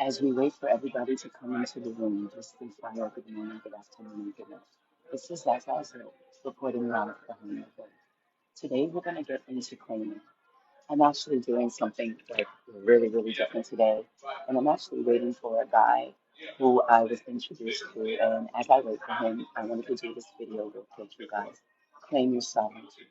As we wait for everybody to come into the room, just in fire, good morning, good afternoon, and good night. This is Lazar's reporting live behind the phone. Today we're going to get into claiming. I'm actually doing something like really, really different today. And I'm actually waiting for a guy who I was introduced to. And as I wait for him, I wanted to do this video real quick, you guys. Claim your sovereignty.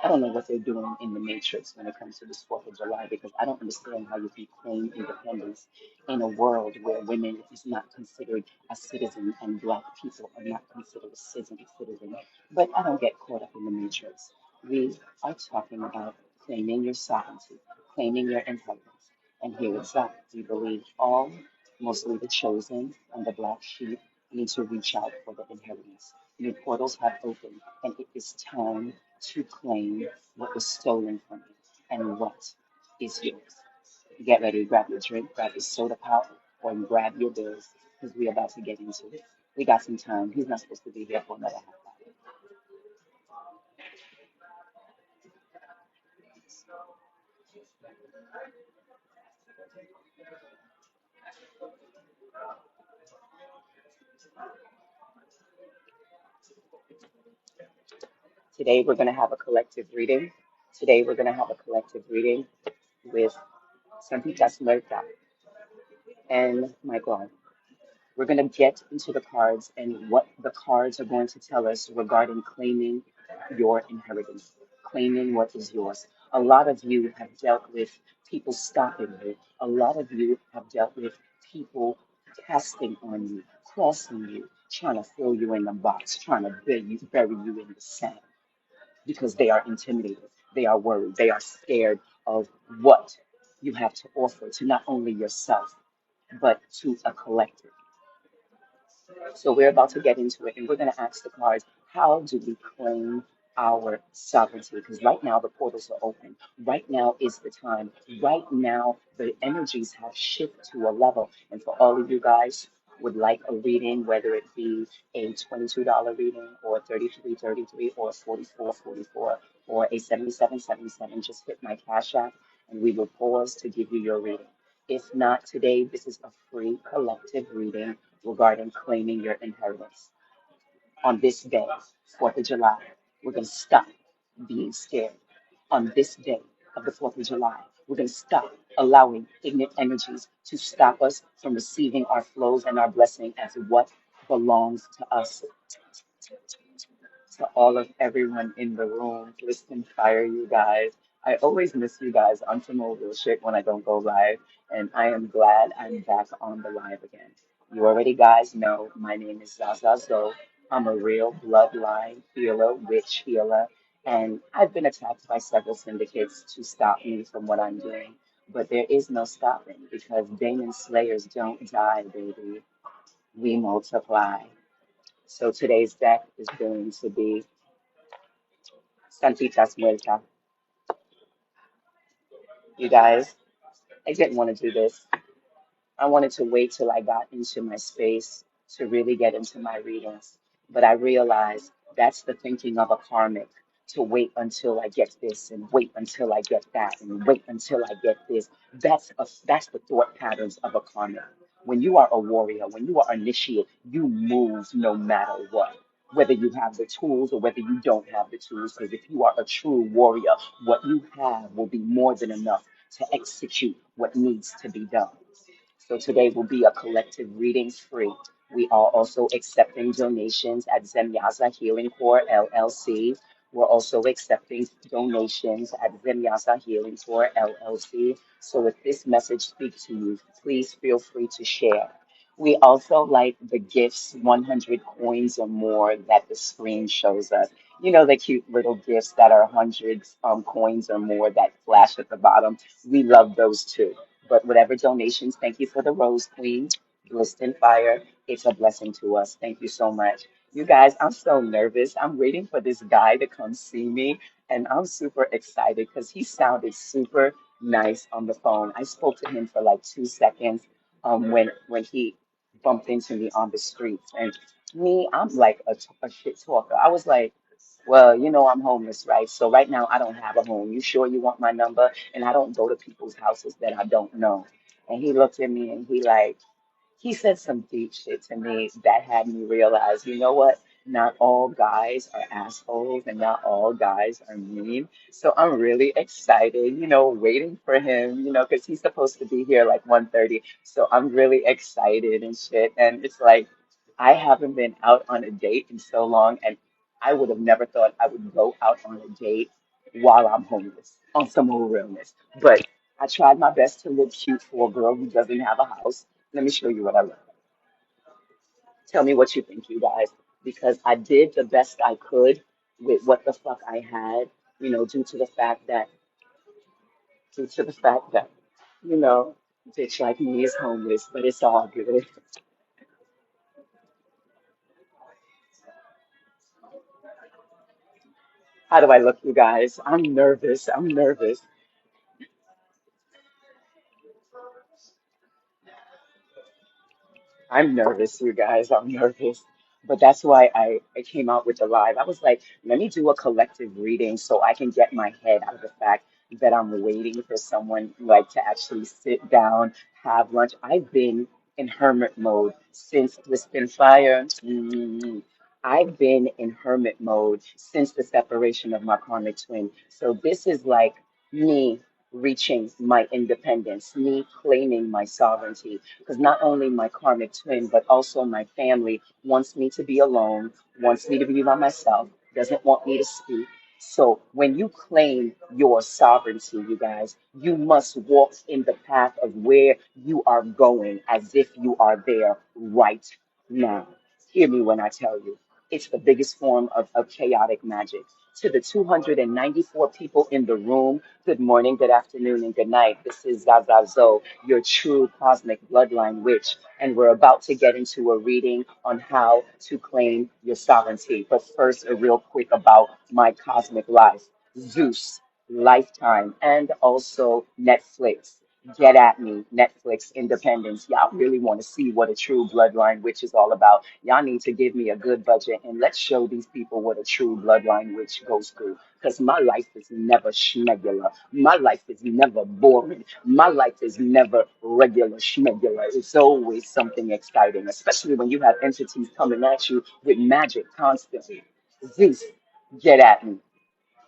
I don't know what they're doing in the matrix when it comes to this 4th of July because I don't understand how you can claim independence in a world where women is not considered a citizen and black people are not considered a citizen. But I don't get caught up in the matrix. We are talking about claiming your sovereignty, claiming your inheritance. And here it's at. We believe all, mostly the chosen and the black sheep, need to reach out for the inheritance. New portals have opened, and it is time to claim what was stolen from you and what is yours. Get ready, grab your drink, grab your soda pop, or grab your bills because we're about to get into it. We got some time. He's not supposed to be here for another half hour. Today we're going to have a collective reading. Today we're going to have a collective reading with Santita Smerta and Michael. We're going to get into the cards and what the cards are going to tell us regarding claiming your inheritance, claiming what is yours. A lot of you have dealt with people stopping you. A lot of you have dealt with people casting on you, crossing you, trying to throw you in the box, trying to bury you in the sand because they are intimidated. They are worried. They are scared of what you have to offer to not only yourself, but to a collective. So we're about to get into it, and we're going to ask the cards, how do we claim our sovereignty? Because right now the portals are open. Right now is the time. Right now the energies have shifted to a level. And for all of you guys would like a reading, whether it be a $22 reading or 33.33 or 44.44 or a 77.77, just hit my Cash App and we will pause to give you your reading. If not today, this is a free collective reading regarding claiming your inheritance. On this day, 4th of July, we're going to stop being scared. On this day of the 4th of July, we're going to stop allowing ignorant energies to stop us from receiving our flows and our blessing as what belongs to us. To all of everyone in the room, listen, fire, you guys. I always miss you guys on some old shit when I don't go live, and I am glad I'm back on the live again. You already guys know my name is Zazazo. I'm a real bloodline healer, witch healer, and I've been attacked by several syndicates to stop me from what I'm doing. But there is no stopping because demon slayers don't die, baby. We multiply. So today's deck is going to be Santitas Muerta. You guys, I didn't want to do this. I wanted to wait till I got into my space to really get into my readings. But I realized that's the thinking of a karmic to wait until I get this and wait until I get that and wait until I get this. That's the thought patterns of a karmic. When you are a warrior, when you are initiate, you move no matter what. Whether you have the tools or whether you don't have the tools, because if you are a true warrior, what you have will be more than enough to execute what needs to be done. So today will be a collective reading free. We are also accepting donations at Zemyaza Healing Core LLC. We're also accepting donations at Zemyaza Healing Core LLC. So if this message speaks to you, please feel free to share. We also like the gifts, 100 coins or more that the screen shows us. You know, the cute little gifts that are hundreds coins or more that flash at the bottom. We love those too. But whatever donations, thank you for the Rose Queen, Glisten Fire. It's a blessing to us. Thank you so much. You guys, I'm so nervous. I'm waiting for this guy to come see me, and I'm super excited because he sounded super nice on the phone. I spoke to him for like 2 seconds when he bumped into me on the streets. And me, I'm like a shit talker. I was like, well, you know, I'm homeless, right? So right now I don't have a home. You sure you want my number? And I don't go to people's houses that I don't know. And he looked at me and he said some deep shit to me that had me realize, you know what? Not all guys are assholes and not all guys are mean. So I'm really excited, waiting for him, because he's supposed to be here like 1:30. So I'm really excited and shit. And it's like I haven't been out on a date in so long, and I would have never thought I would go out on a date while I'm homeless on some old realness. But I tried my best to look cute for a girl who doesn't have a house. Let me show you what I look like. Tell me what you think, you guys, because I did the best I could with what the fuck I had, due to the fact that, due to the fact that, you know, bitch like me is homeless, but it's all good. How do I look, you guys? I'm nervous. I'm nervous. I'm nervous, you guys. I'm nervous. But that's why I came out with the live. I was like, let me do a collective reading so I can get my head out of the fact that I'm waiting for someone like to actually sit down, have lunch. I've been in hermit mode since Twisted Fire. I've been in hermit mode since the separation of my karmic twin. So this is like me reaching my independence, me claiming my sovereignty because not only my karmic twin, but also my family wants me to be alone, wants me to be by myself, doesn't want me to speak. So when you claim your sovereignty, you guys, you must walk in the path of where you are going as if you are there right now. Hear me when I tell you. It's the biggest form of chaotic magic. To the 294 people in the room, good morning, good afternoon, and good night. This is Zazazo, your true cosmic bloodline witch, and we're about to get into a reading on how to claim your sovereignty. But first, a real quick about my cosmic life. Zeus, Lifetime, and also Netflix. Get at me, Netflix Independence. Y'all really want to see what a true bloodline witch is all about. Y'all need to give me a good budget and let's show these people what a true bloodline witch goes through. Because my life is never schmegular. My life is never boring. My life is never regular schmegular. It's always something exciting, especially when you have entities coming at you with magic constantly. Zeus, get at me.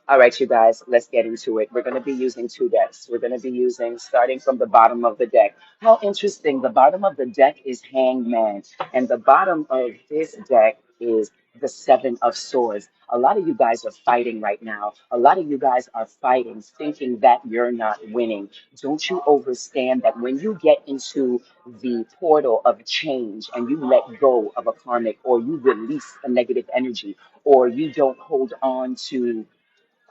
All right, you guys, let's get into it. We're going to be using two decks. We're going to be using, starting from the bottom of the deck. How interesting. The bottom of the deck is Hangman, and the bottom of this deck is the Seven of Swords. A lot of you guys are fighting right now. A lot of you guys are fighting, thinking that you're not winning. Don't you understand that when you get into the portal of change and you let go of a karmic, or you release a negative energy, or you don't hold on to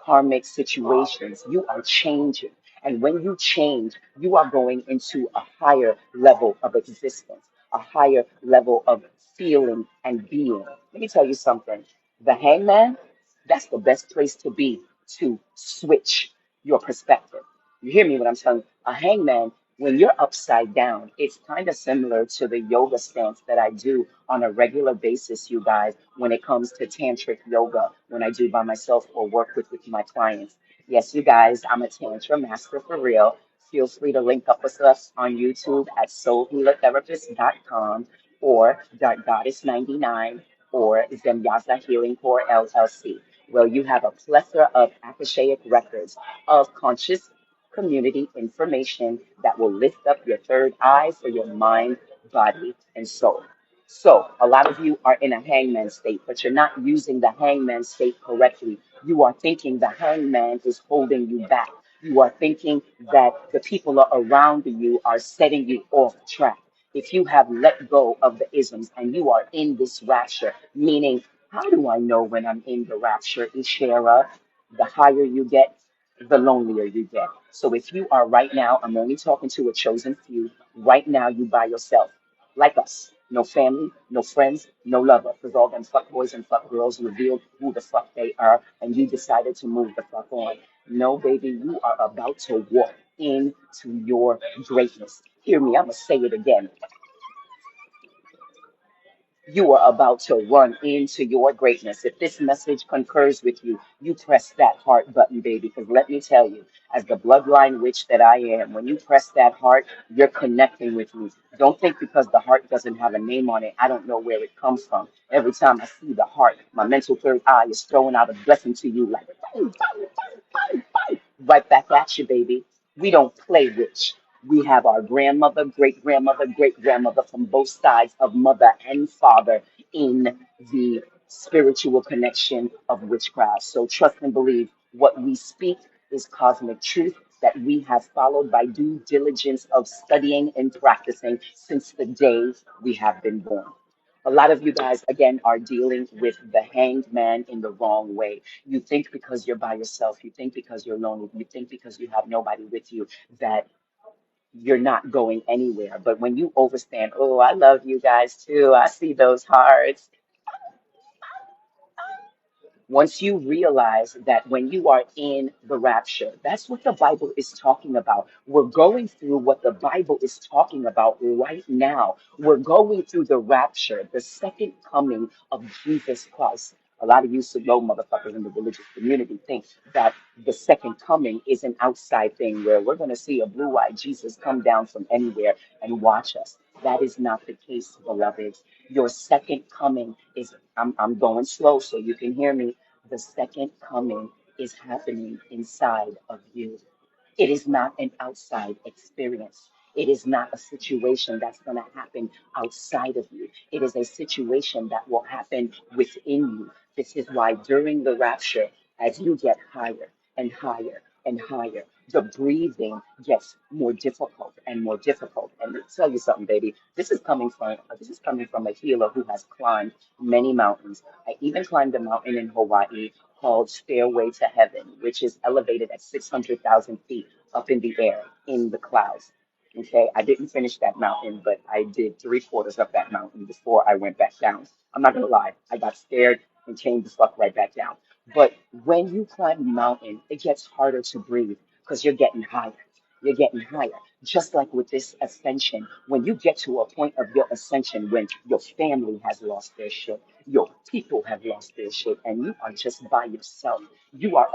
karmic situations. You are changing. And when you change, you are going into a higher level of existence, a higher level of feeling and being. Let me tell you something. The hangman, that's the best place to be to switch your perspective. You hear me when I'm telling you? A hangman, when you're upside down, it's kind of similar to the yoga stance that I do on a regular basis, you guys, when it comes to tantric yoga, when I do by myself or work with my clients. Yes, you guys, I'm a tantra master for real. Feel free to link up with us on YouTube at soulhealertherapist.com or Dark Goddess 99 or Zemyaza Healing Core LLC. Well, you have a plethora of akashaic records of conscious community information that will lift up your third eye for your mind, body, and soul. So, a lot of you are in a hangman state, but you're not using the hangman state correctly. You are thinking the hangman is holding you back. You are thinking that the people around you are setting you off track. If you have let go of the isms and you are in this rapture, meaning, how do I know when I'm in the rapture, Ishara? The higher you get, the lonelier you get. So if you are right now, I'm only talking to a chosen few, right now you by yourself, like us. No family, no friends, no lover, because all them fuck boys and fuck girls revealed who the fuck they are, and you decided to move the fuck on. No, baby, you are about to walk into your greatness. Hear me, I'm gonna say it again. You are about to run into your greatness. If this message concurs with you, you press that heart button, baby. Because let me tell you, as the bloodline witch that I am, when you press that heart, you're connecting with me. Don't think because the heart doesn't have a name on it, I don't know where it comes from. Every time I see the heart, my mental third eye is throwing out a blessing to you like boom, boom, boom, boom, right back at you, baby. We don't play witch. We have our grandmother, great grandmother, great grandmother from both sides of mother and father in the spiritual connection of witchcraft. So trust and believe what we speak is cosmic truth that we have followed by due diligence of studying and practicing since the day we have been born. A lot of you guys, again, are dealing with the hanged man in the wrong way. You think because you're by yourself, you think because you're lonely, you think because you have nobody with you that you're not going anywhere. But when you overstand, oh, I love you guys too. I see those hearts. Once you realize that when you are in the rapture, that's what the Bible is talking about. We're going through what the Bible is talking about right now. We're going through the rapture, the second coming of Jesus Christ. A lot of you slow motherfuckers in the religious community think that the second coming is an outside thing where we're going to see a blue-eyed Jesus come down from anywhere and watch us. That is not the case, beloved. Your second coming is, I'm going slow so you can hear me. The second coming is happening inside of you. It is not an outside experience. It is not a situation that's going to happen outside of you. It is a situation that will happen within you. This is why during the rapture, as you get higher and higher and higher, the breathing gets more difficult and more difficult. And let me tell you something, baby. This is coming from a healer who has climbed many mountains. I even climbed a mountain in Hawaii called Stairway to Heaven, which is elevated at 600,000 feet up in the air, in the clouds. Okay, I didn't finish that mountain, but I did three-quarters of that mountain before I went back down. I'm not gonna lie, I got scared and came the fuck right back down. But when you climb a mountain, it gets harder to breathe because you're getting higher. You're getting higher. Just like with this ascension, when you get to a point of your ascension when your family has lost their shit, your people have lost their shit, and you are just by yourself, you are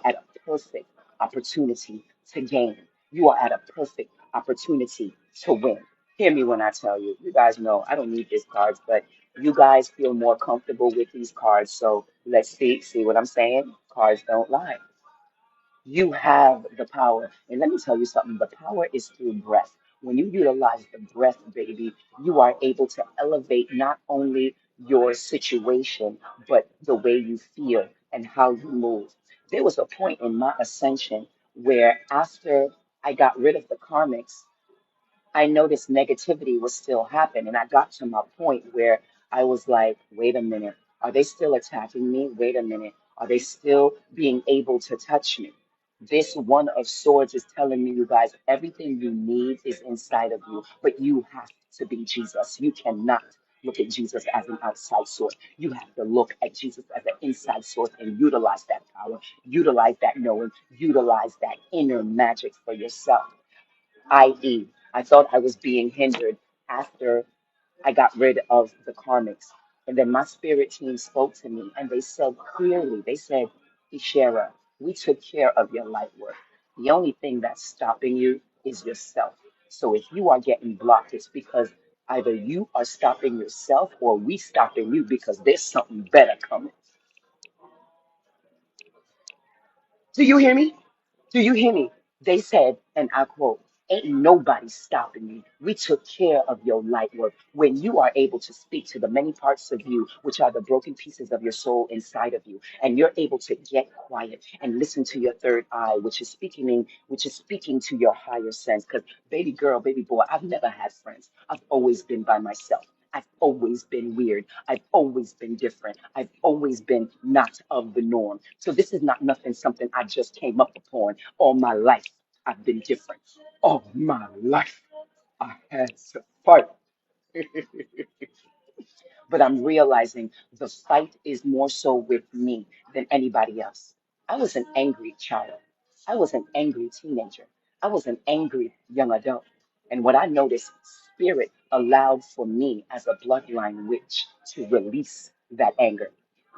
at a perfect opportunity to gain. You are at a perfect opportunity to win. Hear me when I tell you. You guys know I don't need these cards, but you guys feel more comfortable with these cards. So let's see what I'm saying? Cards don't lie. You have the power. And let me tell you something, the power is through breath. When you utilize the breath, baby, you are able to elevate not only your situation, but the way you feel and how you move. There was a point in my ascension where after I got rid of the karmics, I noticed negativity was still happening. And I got to my point where I was like, wait a minute, are they still attacking me? Wait a minute, are they still being able to touch me? This one of swords is telling me, you guys, everything you need is inside of you, but you have to be Jesus. You cannot look at Jesus as an outside source. You have to look at Jesus as an inside source and utilize that power, utilize that knowing, utilize that inner magic for yourself, i.e., I thought I was being hindered after I got rid of the karmics. And then my spirit team spoke to me and they said clearly, they said, Ishera, we took care of your light work. The only thing that's stopping you is yourself. So if you are getting blocked, it's because either you are stopping yourself or we stopping you because there's something better coming. Do you hear me? Do you hear me? They said, and I quote, ain't nobody stopping you. We took care of your light work. When you are able to speak to the many parts of you, which are the broken pieces of your soul inside of you, and you're able to get quiet and listen to your third eye, which is speaking to your higher sense. Because baby girl, baby boy, I've never had friends. I've always been by myself. I've always been weird. I've always been different. I've always been not of the norm. So this is not nothing, something I just came up upon. All my life, I've been different. All my life, I had to fight. But I'm realizing the fight is more so with me than anybody else. I was an angry child. I was an angry teenager. I was an angry young adult. And what I noticed, spirit allowed for me as a bloodline witch to release that anger.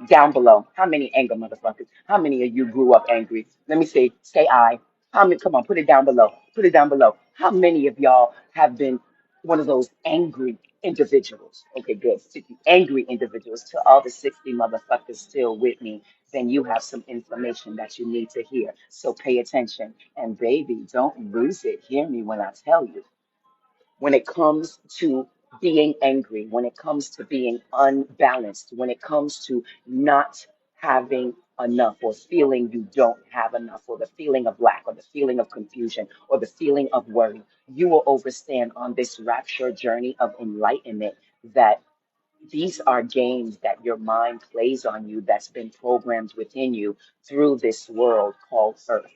Down below, how many anger motherfuckers? How many of you grew up angry? Let me see. Say I. How many? Come on, put it down below. Put it down below. How many of y'all have been one of those angry individuals? Okay, good. 60 angry individuals. To all the 60 motherfuckers still with me, then you have some information that you need to hear. So pay attention. And baby, don't lose it. Hear me when I tell you, when it comes to being angry, when it comes to being unbalanced, when it comes to not having enough or feeling you don't have enough or the feeling of lack or the feeling of confusion or the feeling of worry, you will overstand on this rapture journey of enlightenment that these are games that your mind plays on you that's been programmed within you through this world called Earth,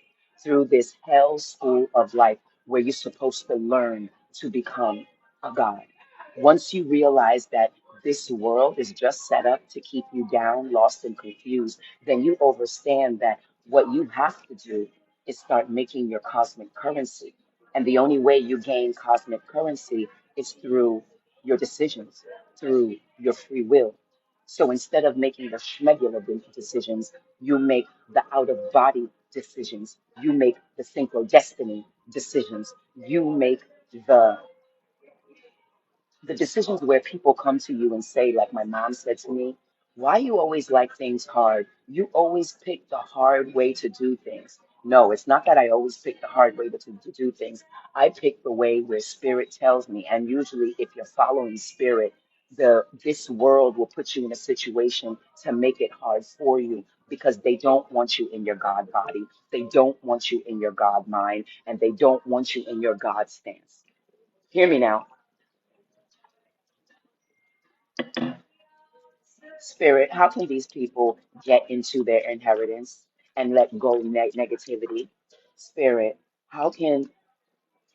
through this hell school of life where you're supposed to learn to become a God. Once you realize that this world is just set up to keep you down, lost, and confused, then you understand that what you have to do is start making your cosmic currency. And the only way you gain cosmic currency is through your decisions, through your free will. So instead of making the schmegular decisions, you make the out of body decisions. You make the synchro destiny decisions. You make the the decisions where people come to you and say, like my mom said to me, why you always like things hard? You always pick the hard way to do things. No, it's not that I always pick the hard way to do things. I pick the way where spirit tells me. And usually if you're following spirit, this world will put you in a situation to make it hard for you because they don't want you in your God body. They don't want you in your God mind, and they don't want you in your God stance. Hear me now. Spirit, how can these people get into their inheritance and let go negativity? Spirit, how can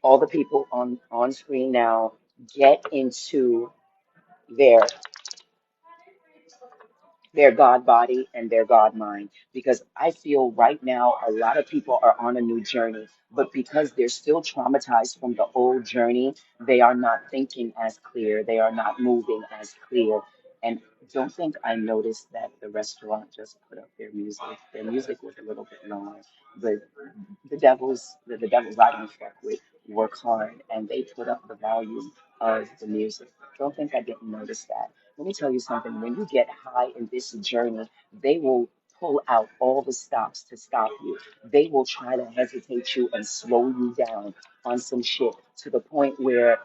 all the people on screen now get into their their God body and their God mind? Because I feel right now a lot of people are on a new journey, but because they're still traumatized from the old journey, they are not thinking as clear, they are not moving as clear. And don't think I noticed that the restaurant just put up their music. Their music was a little bit low, but the devils I don't fuck with work hard and they put up the volume of the music. Don't think I didn't notice that. Let me tell you something. When you get high in this journey, they will pull out all the stops to stop you. They will try to hesitate you and slow you down on some shit to the point where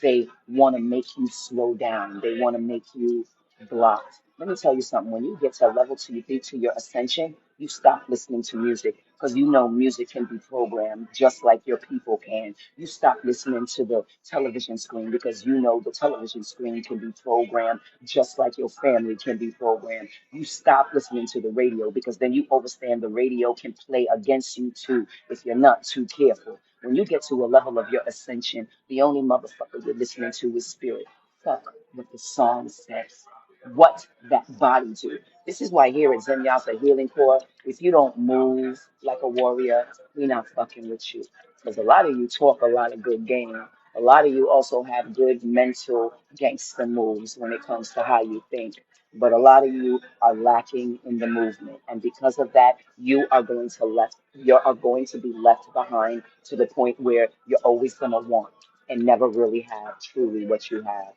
they want to make you slow down. They want to make you blocked. Let me tell you something. When you get to a level to your ascension, you stop listening to music because you know music can be programmed just like your people can. You stop listening to the television screen because you know the television screen can be programmed just like your family can be programmed. You stop listening to the radio because then you understand the radio can play against you too if you're not too careful. When you get to a level of your ascension, the only motherfucker you're listening to is spirit. Fuck what the song says. What that body do. This is why here at Zen Yasa Healing Core, if you don't move like a warrior, we not fucking with you. Because a lot of you talk a lot of good game. A lot of you also have good mental gangster moves when it comes to how you think. But a lot of you are lacking in the movement. And because of that, you are going to be left behind to the point where you're always gonna want and never really have truly what you have.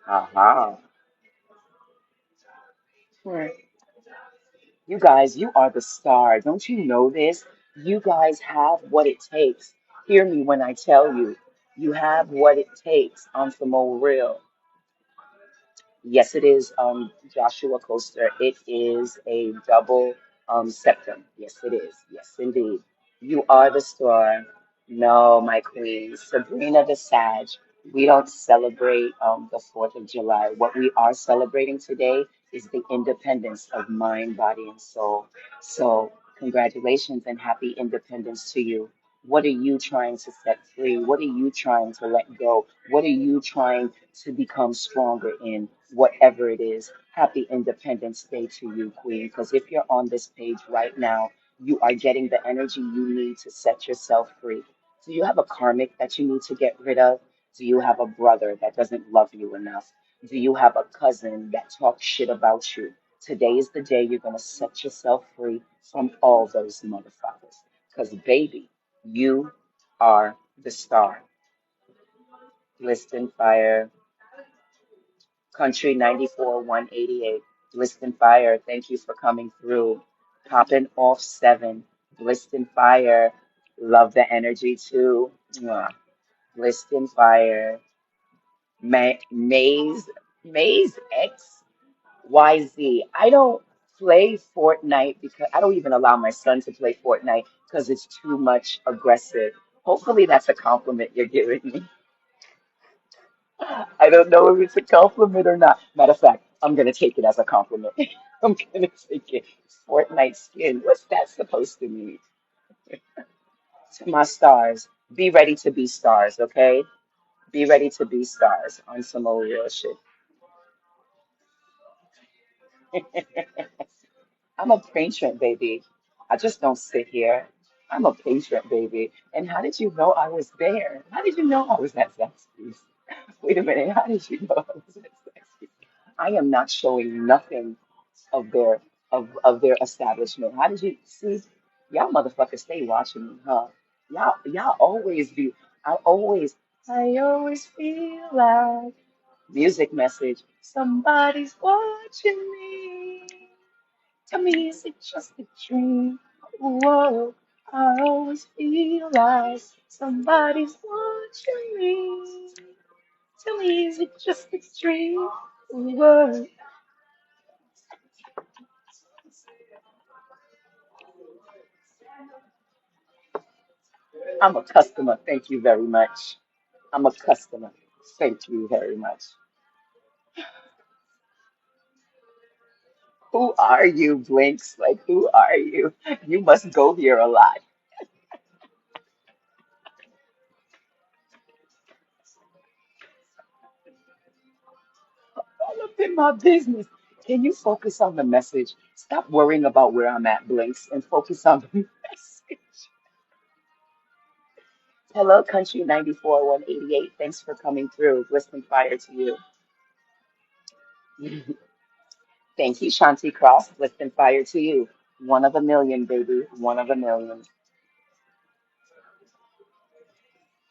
Aha. Hmm. You guys, you are the star. Don't you know this? You guys have what it takes. Hear me when I tell you, you have what it takes. I'm from old real. Yes, it is Joshua Coaster. It is a double septum. Yes, it is. Yes, indeed. You are the star. No, my queen. Sabrina the Sag. We don't celebrate the 4th of July. What we are celebrating today is the independence of mind, body, and soul. So, congratulations and happy independence to you. What are you trying to set free? What are you trying to let go? What are you trying to become stronger in? Whatever it is, happy Independence Day to you, Queen. Because if you're on this page right now, you are getting the energy you need to set yourself free. Do you have a karmic that you need to get rid of? Do you have a brother that doesn't love you enough? Do you have a cousin that talks shit about you? Today is the day you're going to set yourself free from all those motherfuckers. Because, baby, you are the star. Listen, fire. Country 94 188. Blissed Fire, thank you for coming through. Popping off 7. Blissed Fire. Love the energy too. Mwah. Blissed Fire. Maze X YZ. I don't play Fortnite because I don't even allow my son to play Fortnite because it's too much aggressive. Hopefully that's a compliment you're giving me. I don't know if it's a compliment or not. Matter of fact, I'm gonna take it as a compliment. I'm gonna take it. Fortnite skin. What's that supposed to mean? To my stars, be ready to be stars, okay? Be ready to be stars on some old real shit. I'm a patient baby. I just don't sit here. I'm a patient baby. And how did you know I was there? How did you know I was at Zaxby's? Wait a minute. How did you know I was at Zaxby's? I am not showing nothing of their establishment. How did you see? Y'all motherfuckers stay watching me, huh? Y'all always be. I always feel like music message. Somebody's watching me. Tell me, is it just a dream? Whoa, I always feel like somebody's watching me. Tell me, is it just a dream? Whoa. I'm a customer. Thank you very much. I'm a customer. Thank you very much. Who are you, Blinks? Like, who are you? You must go here a lot. All up in my business. Can you focus on the message? Stop worrying about where I'm at, Blinks, and focus on the message. Hello, Country 94 188. Thanks for coming through. Listening fire to you. Thank you, Shanti Cross. Listening fire to you. One of a million, baby. One of a million.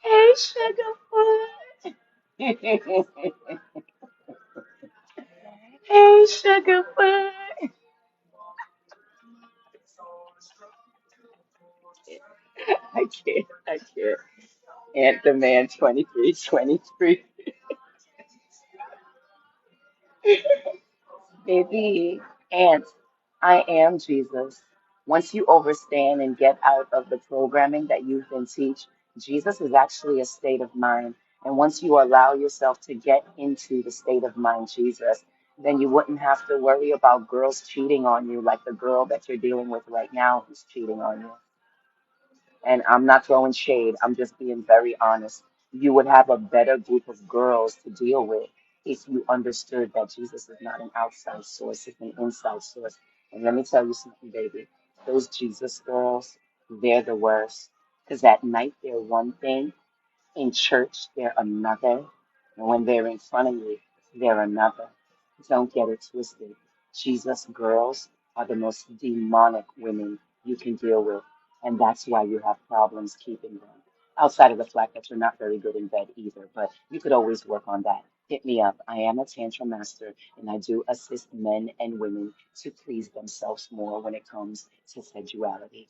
Hey, Sugarfoot. Hey, Sugarfoot. I can't. I can't. Ant the Man 2323. Baby, Ant, I am Jesus. Once you overstand and get out of the programming that you've been teach, Jesus is actually a state of mind. And once you allow yourself to get into the state of mind, Jesus, then you wouldn't have to worry about girls cheating on you like the girl that you're dealing with right now who's cheating on you. And I'm not throwing shade, I'm just being very honest. You would have a better group of girls to deal with if you understood that Jesus is not an outside source, it's an inside source. And let me tell you something, baby. Those Jesus girls, they're the worst. Because at night they're one thing, in church, they're another. And when they're in front of you, they're another. Don't get it twisted. Jesus girls are the most demonic women you can deal with. And that's why you have problems keeping them. Outside of the fact that you're not very good in bed either, but you could always work on that. Hit me up. I am a Tantra master and I do assist men and women to please themselves more when it comes to sexuality.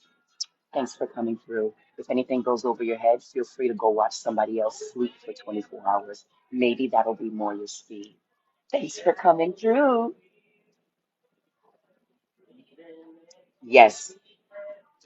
Thanks for coming through. If anything goes over your head, feel free to go watch somebody else sleep for 24 hours. Maybe that'll be more your speed. Thanks for coming through. Yes,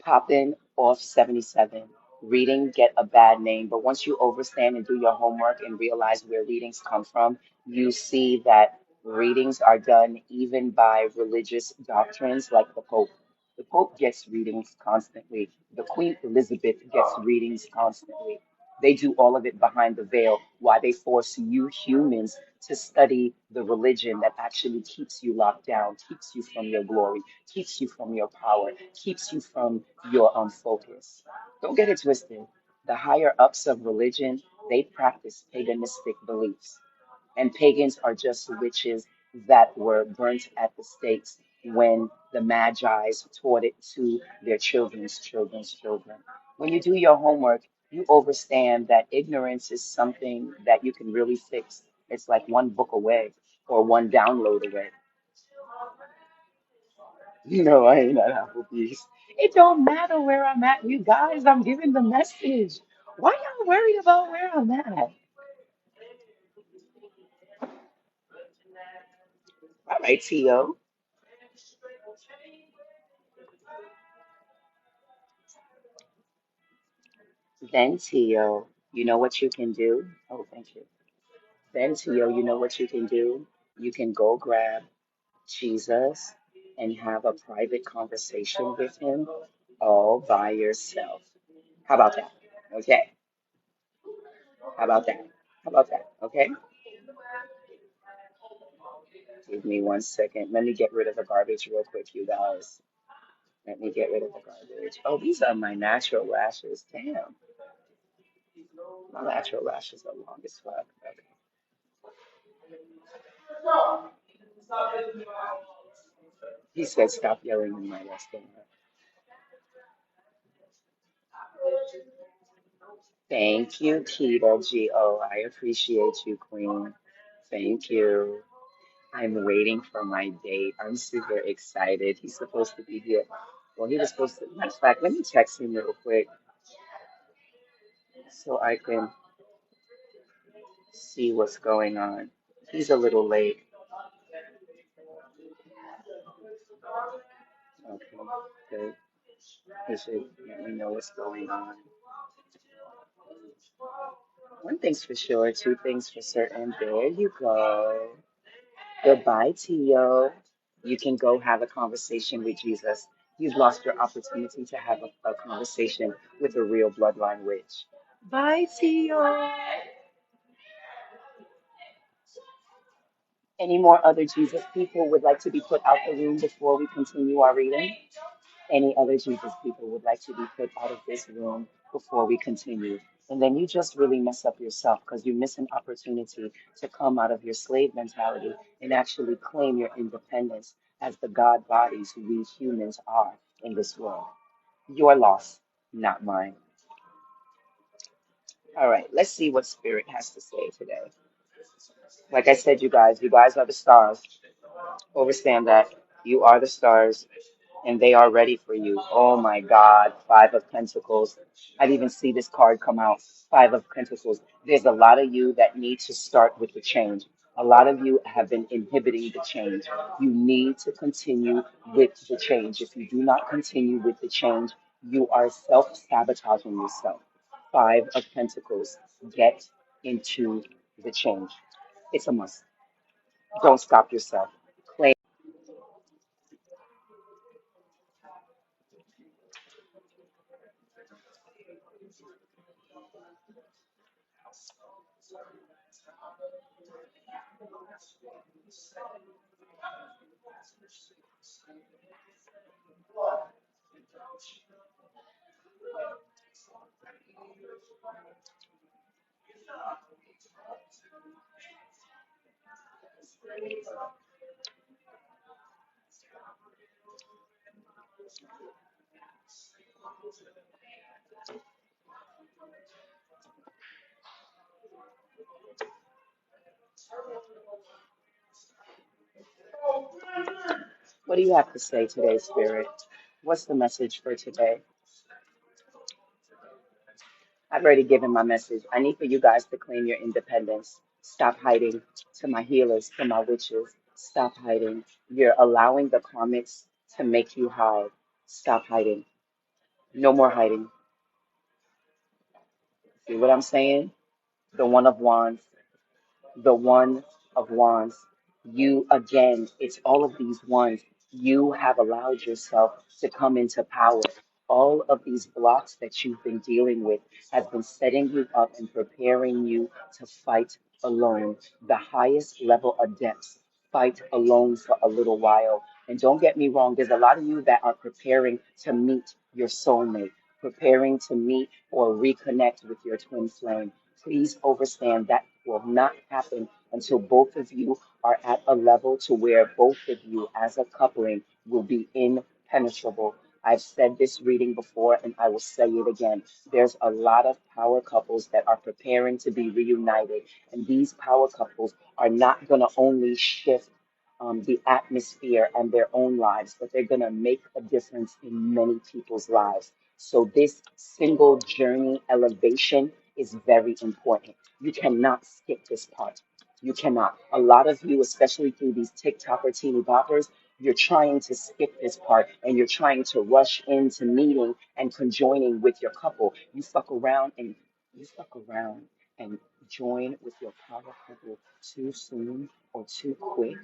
popping off 77. Reading get a bad name, but once you overstand and do your homework and realize where readings come from, you see that readings are done even by religious doctrines like the Pope. The Pope gets readings constantly. The Queen Elizabeth gets readings constantly. They do all of it behind the veil. Why they force you humans to study the religion that actually keeps you locked down, keeps you from your glory, keeps you from your power, keeps you from your focus. Don't get it twisted. The higher ups of religion, They practice paganistic beliefs. And pagans are just witches that were burnt at the stakes when the Magi's taught it to their children's children. When you do your homework, you understand that ignorance is something that you can really fix. It's like one book away or one download away. No, I ain't at Applebee's. It don't matter where I'm at, you guys. I'm giving the message. Why y'all worried about where I'm at? All right, Tio. Then, Tio, you know what you can do? Oh, thank you. Then, Tio, you know what you can do? You can go grab Jesus and have a private conversation with him all by yourself. How about that? Okay. How about that? How about that? Okay. Give me 1 second. Let me get rid of the garbage real quick, you guys. Let me get rid of the garbage. Oh, these are my natural lashes. Damn. My natural lashes are long as fuck. Okay. He said, stop yelling in my restaurant. Thank you, Kita G.O. I appreciate you, Queen. Thank you. I'm waiting for my date. I'm super excited. He's supposed to be here. Well, he was supposed to. Matter of fact, let me text him real quick so I can see what's going on. He's a little late. Okay, good. He should let me know what's going on. One thing's for sure, two things for certain. There you go. Goodbye, Tio. You can go have a conversation with Jesus. You've lost your opportunity to have a conversation with a real bloodline witch. Bye, Tio. Any more other Jesus people would like to be put out the room before we continue our reading? Any other Jesus people would like to be put out of this room before we continue? And then you just really mess up yourself because you miss an opportunity to come out of your slave mentality and actually claim your independence as the God bodies we humans are in this world. Your loss, not mine. All right, let's see what Spirit has to say today. Like I said, you guys are the stars. Understand that you are the stars and they are ready for you. Oh my God, Five of Pentacles. I'd even see this card come out. Five of Pentacles. There's a lot of you that need to start with the change. A lot of you have been inhibiting the change. You need to continue with the change. If you do not continue with the change, you are self-sabotaging yourself. Five of Pentacles. Get into the change. It's a must. Don't stop yourself. Claim. What do you have to say today, Spirit? What's the message for today? I've already given my message. I need for you guys to claim your independence. Stop hiding. To my healers, to my witches, stop hiding. You're allowing the karmics to make you hide. Stop hiding. No more hiding. See what I'm saying? The One of Wands, the One of Wands. You again, it's all of these ones. You have allowed yourself to come into power. All of these blocks that you've been dealing with have been setting you up and preparing you to fight alone. The highest level of depths, fight alone for a little while. And don't get me wrong, there's a lot of you that are preparing to meet your soulmate. preparing to meet or reconnect with your twin flame. Please understand that will not happen until both of you are at a level to where both of you as a coupling will be impenetrable. I've said this reading before and I will say it again. There's a lot of power couples that are preparing to be reunited, and these power couples are not going to only shift the atmosphere and their own lives, but they're going to make a difference in many people's lives. So, this single journey elevation is very important. You cannot skip this part. You cannot. A lot of you, especially through these TikTok or teeny boppers, you're trying to skip this part and you're trying to rush into meeting and conjoining with your couple. You fuck around and join with your power couple too soon or too quick,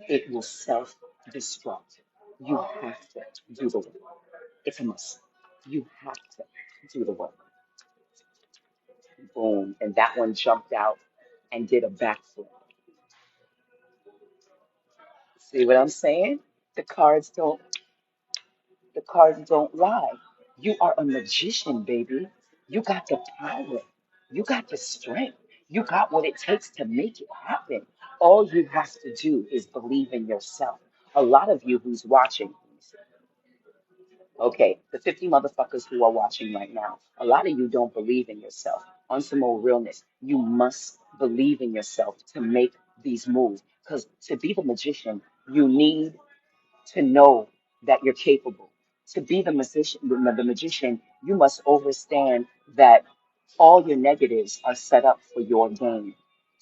it will self destruct. You have to do the work. It's a must. You have to do the work. Boom. And that one jumped out and did a backflip. See what I'm saying? The cards don't the cards don't lie. You are a magician, baby. You got the power. You got the strength. You got what it takes to make it happen. All you have to do is believe in yourself. A lot of you who's watching, okay, the 50 motherfuckers who are watching right now, a lot of you don't believe in yourself. On some more realness, you must believe in yourself to make these moves. Because to be the magician, you need to know that you're capable. To be the magician, you must understand that all your negatives are set up for your gain.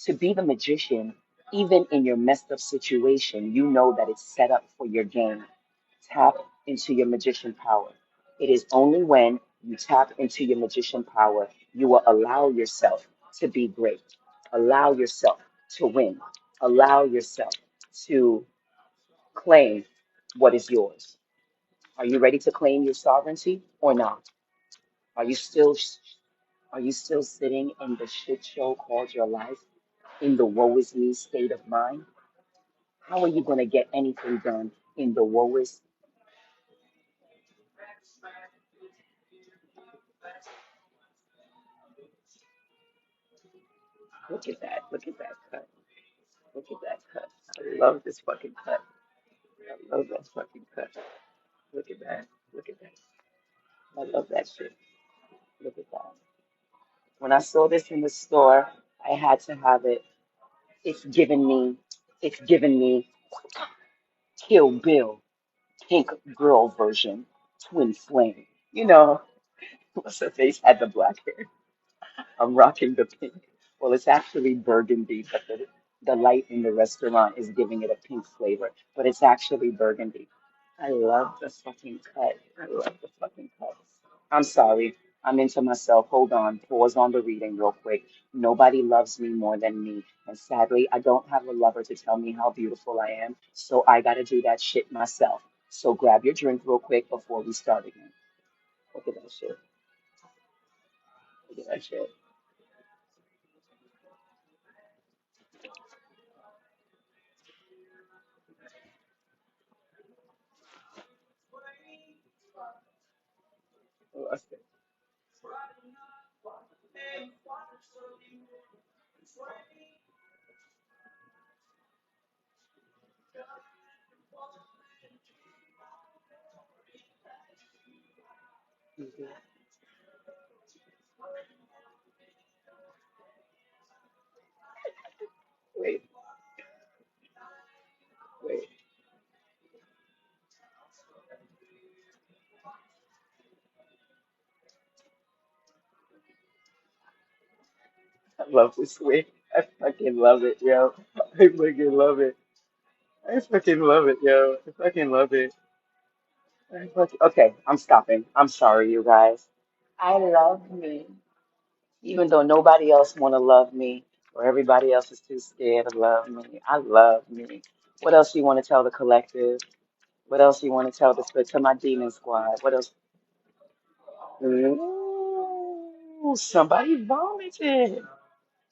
To be the magician, even in your messed up situation, you know that it's set up for your gain. Tap into your magician power. It is only when you tap into your magician power you will allow yourself to be great. Allow yourself to win. Allow yourself to claim what is yours. Are you ready to claim your sovereignty or not? Are you still are you still sitting in the shit show called your life, in the woe is me state of mind? How are you going to get anything done in the woe is? Look at that. Look at that cut. Look at that cut. I love this fucking cut. I love that fucking cut. Look at that. Look at that. I love that shit. Look at that. When I saw this in the store, I had to have it. It's given me, it's given me Kill Bill, pink girl version, twin flame. You know, what's her face had the black hair. I'm rocking the pink. Well, it's actually burgundy, but the light in the restaurant is giving it a pink flavor, but it's actually burgundy. I love the fucking cut. I love the fucking cut. I'm sorry. I'm into myself. Hold on. Pause on the reading real quick. Nobody loves me more than me. And sadly, I don't have a lover to tell me how beautiful I am. So I got to do that shit myself. So grab your drink real quick before we start again. Look at that shit. Look at that shit. I lost it. Mhm. Wait, wait. I love this wig. I fucking love it, yo. I fucking love it. I fucking love it, yo. I fucking love it. Okay, I'm stopping. I'm sorry, you guys. I love me. Even though nobody else want to love me or everybody else is too scared to love me, I love me. What else you want to tell the collective? What else you want to tell to my demon squad? What else? Ooh, somebody vomited.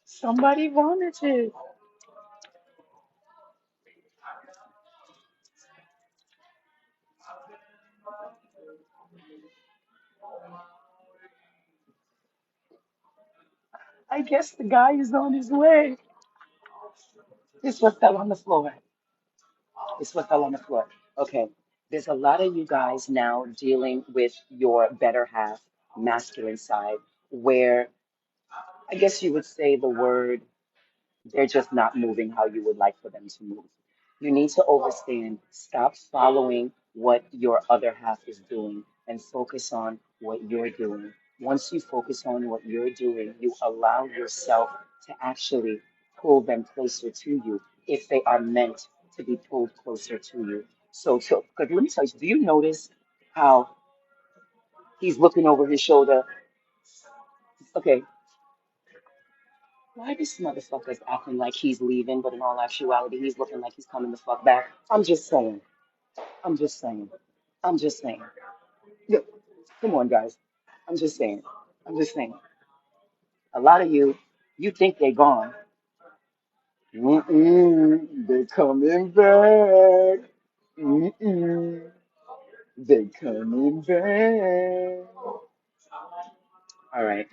Somebody vomited. I guess the guy is on his way. This what fell on the floor. This what fell on the floor. Okay. There's a lot of you guys now dealing with your better half, masculine side, where I guess you would say the word they're just not moving how you would like for them to move. You need to overstand, stop following what your other half is doing and focus on what you're doing. Once you focus on what you're doing, you allow yourself to actually pull them closer to you if they are meant to be pulled closer to you. So, because let me tell you, do you notice how he's looking over his shoulder? Okay, why this motherfucker's acting like he's leaving, but in all actuality, he's looking like he's coming the fuck back? I'm just saying. I'm just saying. I'm just saying. Yeah, come on, guys. I'm just saying. I'm just saying. A lot of you, you think they're gone. Mm-mm, they coming back. Mm-mm, they coming back. All right.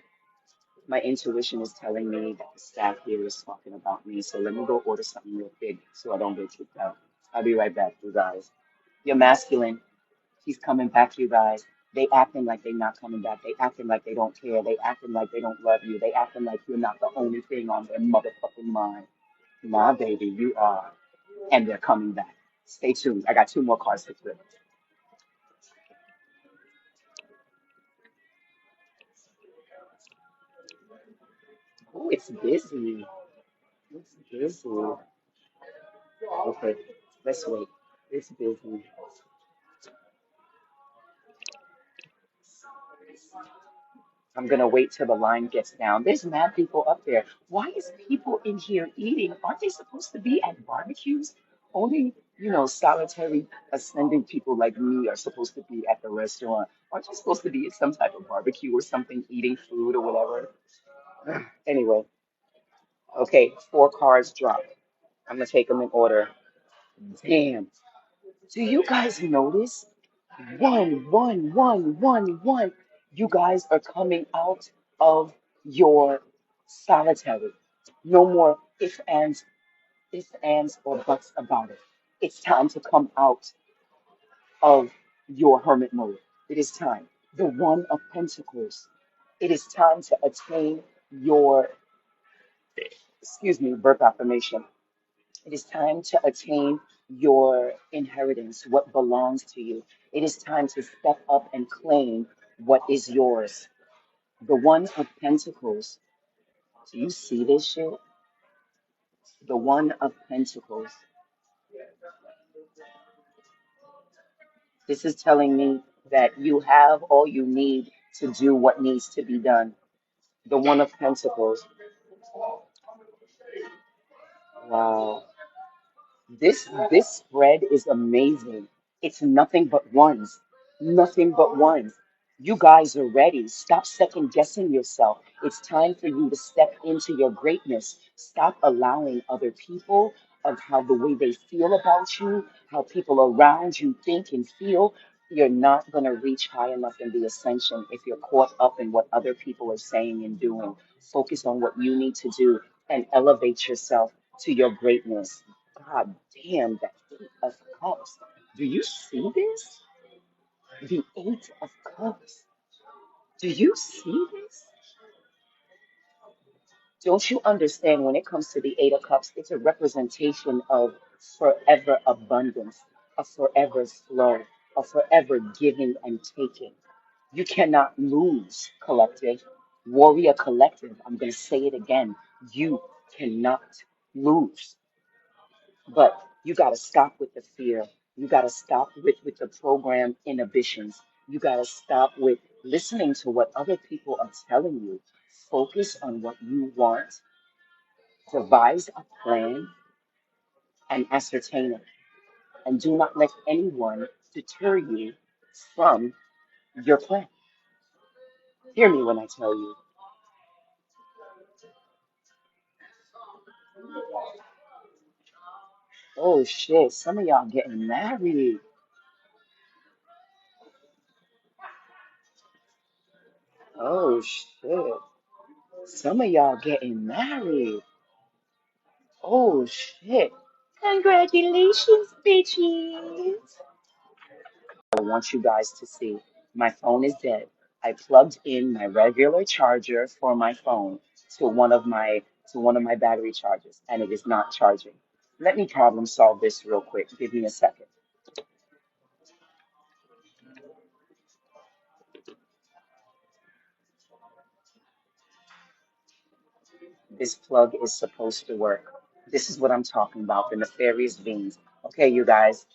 My intuition is telling me that the staff here is talking about me, so let me go order something real big so I don't get kicked out. I'll be right back, you guys. You're masculine. He's coming back, you guys. They acting like they not coming back. They acting like they don't care. They acting like they don't love you. They acting like you're not the only thing on their motherfucking mind. My baby, you are. And they're coming back. Stay tuned. I got two more cards to flip. Oh, it's busy. It's busy. Okay, let's wait. It's busy. I'm gonna wait till the line gets down. There's mad people up there. Why is people in here eating? Aren't they supposed to be at barbecues? Only, solitary ascending people like me are supposed to be at the restaurant. Aren't you supposed to be at some type of barbecue or something, eating food or whatever? Anyway, okay, four cards dropped. I'm gonna take them in order. Damn. Do you guys notice? One, one, one, one, one. You guys are coming out of your solitary. No more ifs, ands, or buts about it. It's time to come out of your hermit mode. It is time. The One of Pentacles. It is time to attain your, birth affirmation. It is time to attain your inheritance, what belongs to you. It is time to step up and claim what is yours. The One of Pentacles. Do you see this shit? The One of Pentacles. This is telling me that you have all you need to do what needs to be done. The One of Pentacles. Wow. This spread is amazing. It's nothing but ones. Nothing but ones. You guys are ready. Stop second guessing yourself. It's time for you to step into your greatness. Stop allowing other people of how the way they feel about you, how people around you think and feel. You're not going to reach high enough in the ascension if you're caught up in what other people are saying and doing. Focus on what you need to do and elevate yourself to your greatness. God damn, that Eight of Cups. Do you see this? The Eight of Cups. Do you see this? Don't you understand when it comes to the Eight of Cups, it's a representation of forever abundance, a forever flow, a forever giving and taking. You cannot lose, collective. Warrior collective, I'm going to say it again. You cannot lose. But you got to stop with the fear. You got to stop with the program inhibitions. You got to stop with listening to what other people are telling you. Focus on what you want, devise a plan, and ascertain it. And do not let anyone deter you from your plan. Hear me when I tell you. Oh shit, some of y'all getting married. Oh shit. Some of y'all getting married. Oh shit. Congratulations, bitches. I want you guys to see. My phone is dead. I plugged in my regular charger for my phone to one of my battery chargers and it is not charging. Let me problem solve this real quick. Give me a second. This plug is supposed to work. This is what I'm talking about, the nefarious beings. Okay, you guys,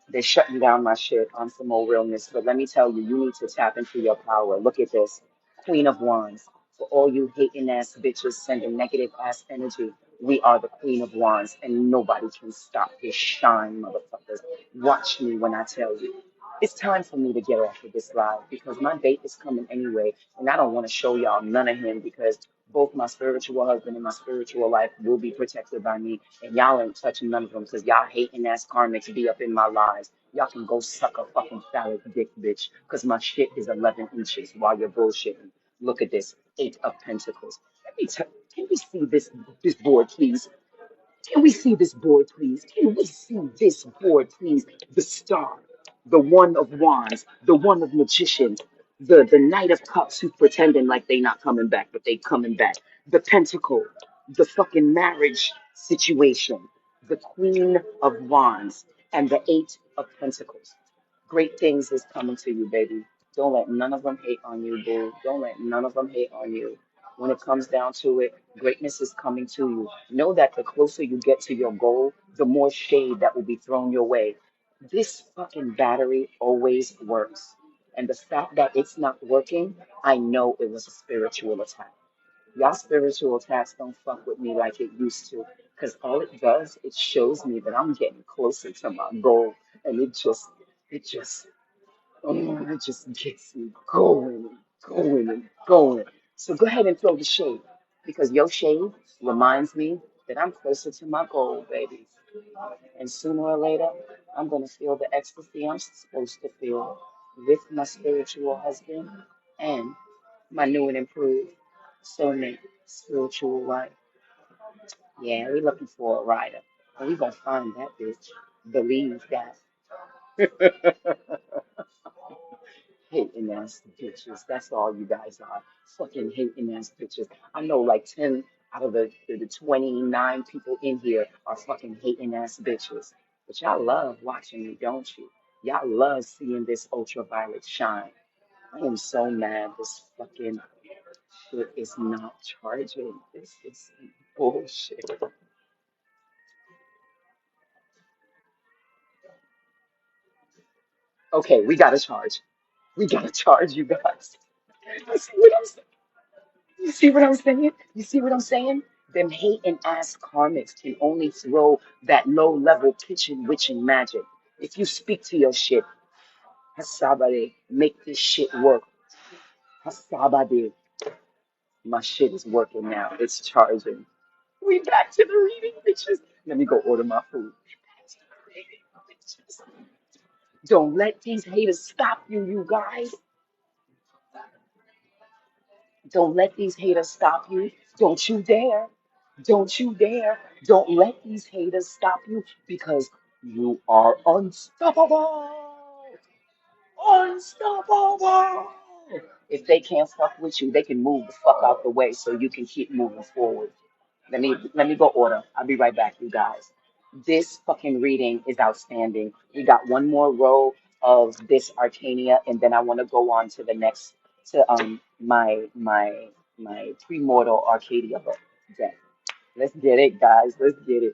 they're shutting down my shit on some more realness, but let me tell you, you need to tap into your power. Look at this. Queen of Wands. For all you hating ass bitches sending negative ass energy, we are the Queen of Wands, and nobody can stop this shine, motherfuckers. Watch me when I tell you. It's time for me to get off of this live because my date is coming anyway, and I don't want to show y'all none of him because both my spiritual husband and my spiritual life will be protected by me, and y'all ain't touching none of them because y'all hating ass karmics be up in my lives. Y'all can go suck a fucking phallic dick, bitch, because my shit is 11 inches while you're bullshitting. Look at this, Eight of Pentacles. Can we see this board, please? Can we see this board, please? Can we see this board, please? The star, the one of wands, the one of magicians, the knight of cups who's pretending like they not coming back, but they coming back. The pentacle, the fucking marriage situation, the queen of wands, and the eight of pentacles. Great things is coming to you, baby. Don't let none of them hate on you, boo. Don't let none of them hate on you. When it comes down to it, greatness is coming to you. Know that the closer you get to your goal, the more shade that will be thrown your way. This fucking battery always works. And the fact that it's not working, I know it was a spiritual attack. Y'all spiritual attacks don't fuck with me like it used to. Because all it does, it shows me that I'm getting closer to my goal. And it just gets me going and going and going. So go ahead and throw the shade because your shade reminds me that I'm closer to my goal, baby. And sooner or later, I'm going to feel the ecstasy I'm supposed to feel with my spiritual husband and my new and improved soulmate spiritual wife. Yeah, we're looking for a rider. And we're going to find that bitch. Believe that. Hating ass bitches. That's all you guys are. Fucking hating ass bitches. I know like 10 out of the 29 people in here are fucking hating ass bitches. But y'all love watching me, don't you? Y'all love seeing this ultraviolet shine. I am so mad this fucking shit is not charging. This is bullshit. Okay, we gotta charge. We gotta charge you guys. You see what I'm saying? You see what I'm saying? You see what I'm saying? Them hating ass karmics can only throw that low level kitchen witching magic. If you speak to your shit, Hasabade, make this shit work. Hasabade, my shit is working now. It's charging. We back to the reading, bitches. Let me go order my food. Back to the reading, bitches. Don't let these haters stop you, you guys. Don't let these haters stop you. Don't you dare. Don't you dare. Don't let these haters stop you because you are unstoppable. Unstoppable. If they can't fuck with you, they can move the fuck out the way so you can keep moving forward. Let me go order. I'll be right back, you guys. This fucking reading is outstanding. We got one more row of this Arcania, and then I want to go on to the next to my premortal Arcadia deck. Let's get it, guys. Let's get it.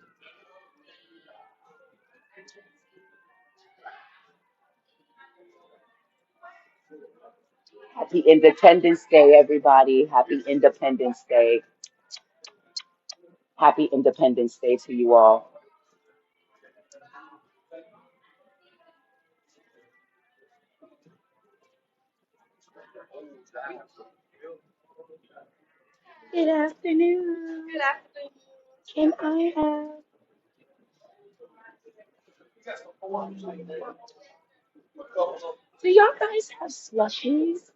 Happy Independence Day, everybody. Happy Independence Day. Happy Independence Day to you all. Good afternoon. Good afternoon. Can I have? Do y'all guys have slushies?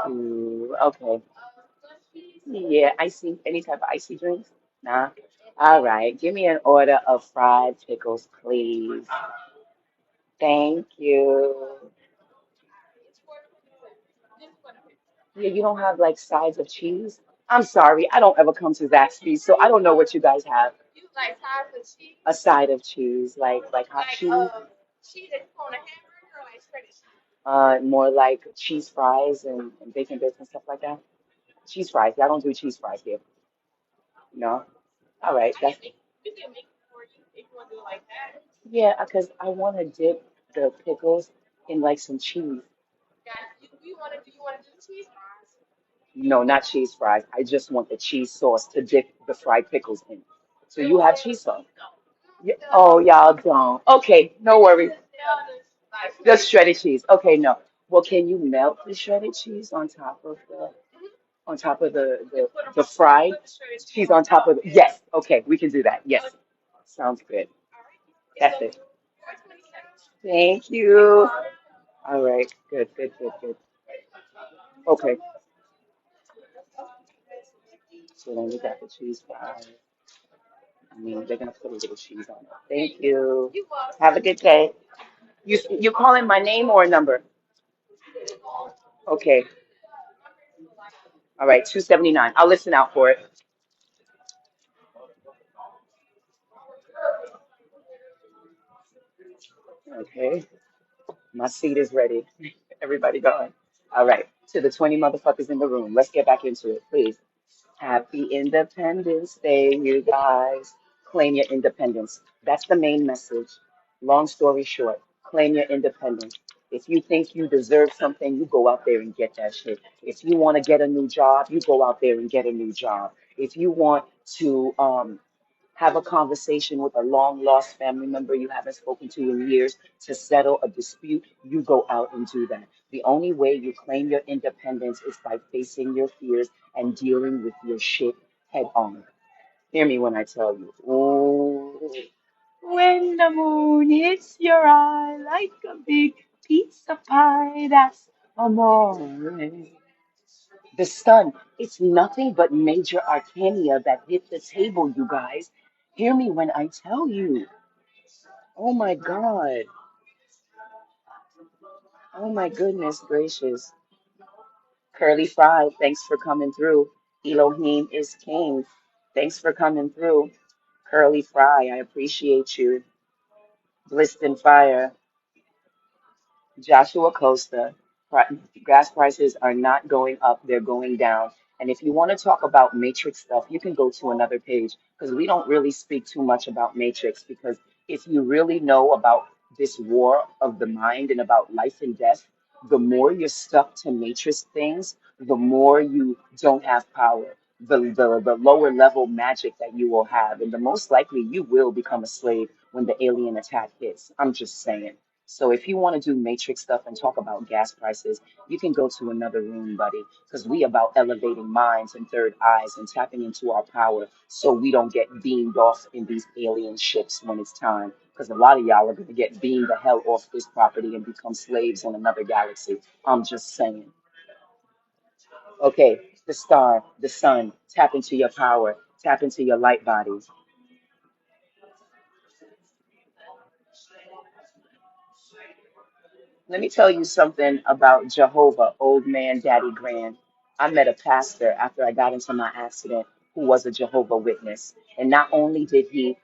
Ooh, okay. Yeah, icy, any type of icy drinks? Nah. All right, give me an order of fried pickles, please. Thank you. Yeah, you don't have like sides of cheese? I'm sorry, I don't ever come to Zaxby's, so I don't know what you guys have. A side of cheese, like hot cheese? More like cheese fries and bacon bits and stuff like that. Cheese fries. I don't do cheese fries here. No. All right. That's yeah, because I want to dip the pickles in like some cheese. No, not cheese fries. I just want the cheese sauce to dip the fried pickles in. So you have cheese sauce. Oh, y'all don't. Okay, no worries. Just shredded cheese. Okay, no. Well, can you melt the shredded cheese on top of the fried cheese on top of yes. Okay, we can do that. Yes. Sounds good. That's it. Thank you. All right. Good, good, good, good. Okay. So then we got the cheese fries. I mean, they're gonna put a little cheese on it. Thank you. Have a good day. You calling my name or a number? Okay. All right. 279. I'll listen out for it. Okay. My seat is ready. Everybody going. All right. To the 20 motherfuckers in the room. Let's get back into it, please. Happy Independence Day, you guys. Claim your independence. That's the main message. Long story short, claim your independence. If you think you deserve something, you go out there and get that shit. If you want to get a new job, you go out there and get a new job. If you want to have a conversation with a long lost family member you haven't spoken to in years to settle a dispute, you go out and do that. The only way you claim your independence is by facing your fears and dealing with your shit head on. Hear me when I tell you. Ooh, when the moon hits your eye like a big pizza pie, that's amore. The sun, it's nothing but major arcana that hit the table, you guys. Hear me when I tell you. Oh my God. Oh my goodness gracious. Curly Fry, thanks for coming through. Elohim is king. Thanks for coming through. Curly Fry, I appreciate you. Blissed in Fire. Joshua Costa, gas prices are not going up, they're going down. And if you want to talk about matrix stuff, you can go to another page because we don't really speak too much about matrix. Because if you really know about this war of the mind and about life and death, the more you're stuck to matrix things, the more you don't have power. The lower level magic that you will have, and the most likely you will become a slave when the alien attack hits. I'm just saying. So if you want to do matrix stuff and talk about gas prices, you can go to another room, buddy, because we about elevating minds and third eyes and tapping into our power so we don't get beamed off in these alien ships when it's time. Because a lot of y'all are going to get beamed the hell off this property and become slaves in another galaxy. I'm just saying. Okay, the star, the sun, tap into your power, tap into your light bodies. Let me tell you something about Jehovah, old man, daddy grand. I met a pastor after I got into my accident who was a Jehovah Witness. And not only did he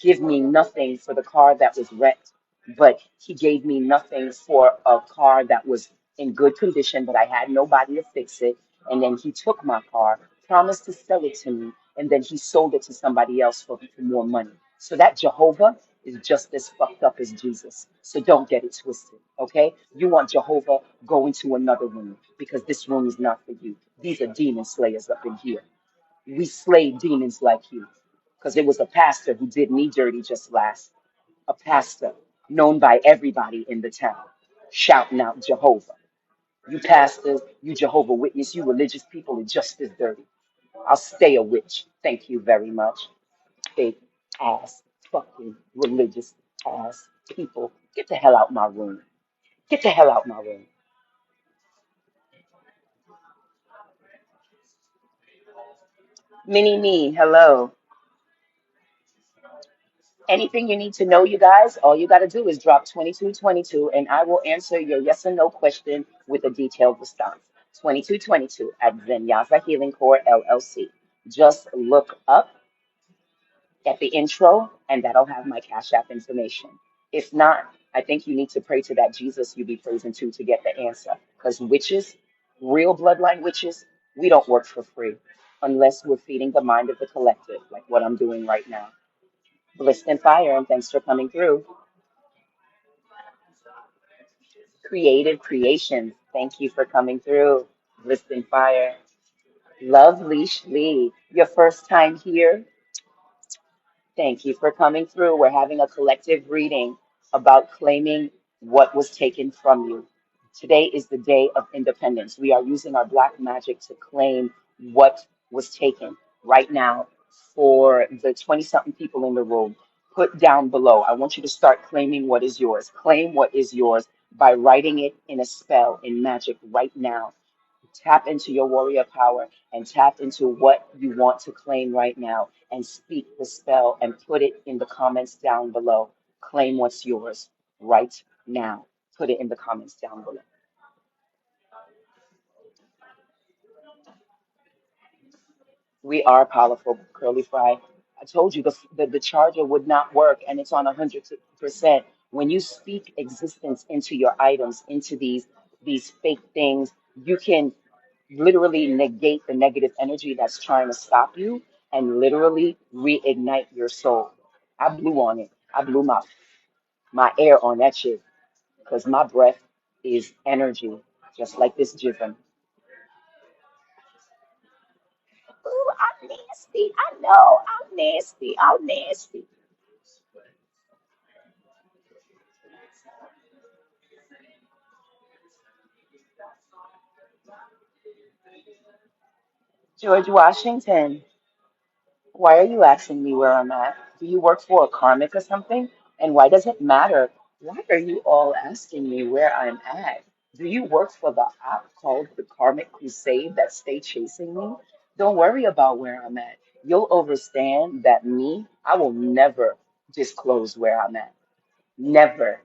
give me nothing for the car that was wrecked, but he gave me nothing for a car that was in good condition, but I had nobody to fix it. And then he took my car, promised to sell it to me, and then he sold it to somebody else for more money. So that Jehovah is just as fucked up as Jesus. So don't get it twisted, okay? You want Jehovah, go into another room because this room is not for you. These are demon slayers up in here. We slay demons like you because it was a pastor who did me dirty just last. A pastor known by everybody in the town, shouting out Jehovah. You pastors, you Jehovah Witness, you religious people are just as dirty. I'll stay a witch. Thank you very much. Fake ass, fucking religious ass people. Get the hell out my room. Get the hell out my room. Mini me, hello. Anything you need to know, you guys, all you got to do is drop 2222 and I will answer your yes or no question with a detailed response. 2222 at Zenyaza Healing Core LLC. Just look up at the intro and that'll have my Cash App information. If not, I think you need to pray to that Jesus you be praising to get the answer. Because witches, real bloodline witches, we don't work for free unless we're feeding the mind of the collective, like what I'm doing right now. Blissed and fire, and thanks for coming through. Creative creations, thank you for coming through. Blissed and fire. Lovely Lee, your first time here. Thank you for coming through. We're having a collective reading about claiming what was taken from you. Today is the day of independence. We are using our black magic to claim what was taken right now. For the 20 something people in the room, put down below. I want you to start claiming what is yours. Claim what is yours by writing it in a spell, in magic right now. Tap into your warrior power and tap into what you want to claim right now and speak the spell and put it in the comments down below. Claim what's yours right now. Put it in the comments down below. We are powerful, Curly Fry. I told you the charger would not work and it's on 100%. When you speak existence into your items, into these fake things, you can literally negate the negative energy that's trying to stop you and literally reignite your soul. I blew on it. I blew my air on that shit because my breath is energy, just like this jism. Ooh, I'm nasty. I know. I'm nasty. I'm nasty. George Washington, why are you asking me where I'm at? Do you work for a karmic or something? And why does it matter? Why are you all asking me where I'm at? Do you work for the op called the Karmic Crusade that stay chasing me? Don't worry about where I'm at. You'll understand that me, I will never disclose where I'm at. Never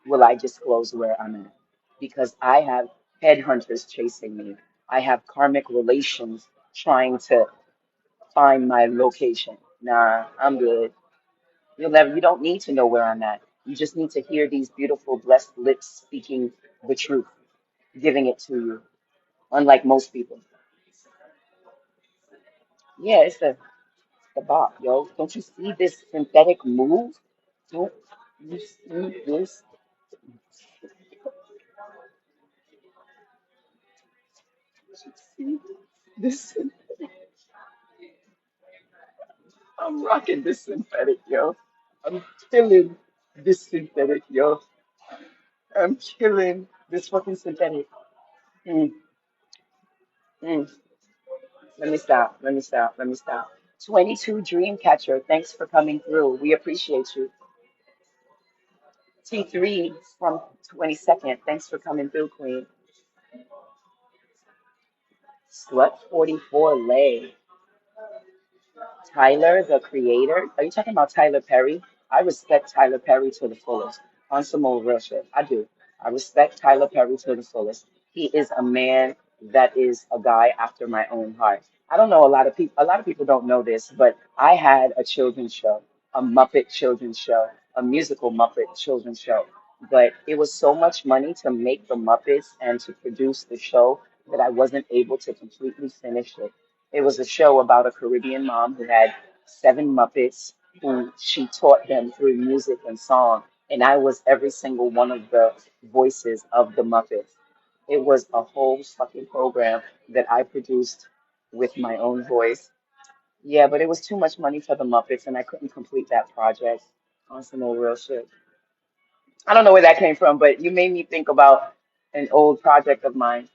will I disclose where I'm at because I have headhunters chasing me. I have karmic relations trying to find my location. Nah, I'm good. You don't need to know where I'm at. You just need to hear these beautiful, blessed lips speaking the truth, giving it to you, unlike most people. Yeah, it's the bop, yo. Don't you see this synthetic move? Don't you see this? See this? I'm rocking this synthetic, yo. I'm killing this synthetic, yo. I'm killing this fucking synthetic. Mm, mm. Let me stop. Let me stop. Let me stop. 22 Dreamcatcher, thanks for coming through. We appreciate you. T3 from 22nd, thanks for coming through, Queen. Slut 44 Lay. Tyler, the creator. Are you talking about Tyler Perry? I respect Tyler Perry to the fullest. On some old real shit. I do. I respect Tyler Perry to the fullest. He is a man that is a guy after my own heart. I don't know a lot of people don't know this, but I had a children's show, a Muppet children's show, a musical Muppet children's show. But it was so much money to make the Muppets and to produce the show that I wasn't able to completely finish it. It was a show about a Caribbean mom who had seven Muppets who she taught them through music and song. And I was every single one of the voices of the Muppets. It was a whole fucking program that I produced with my own voice. Yeah, but it was too much money for the Muppets and I couldn't complete that project. On some old real shit. I don't know where that came from, but you made me think about an old project of mine.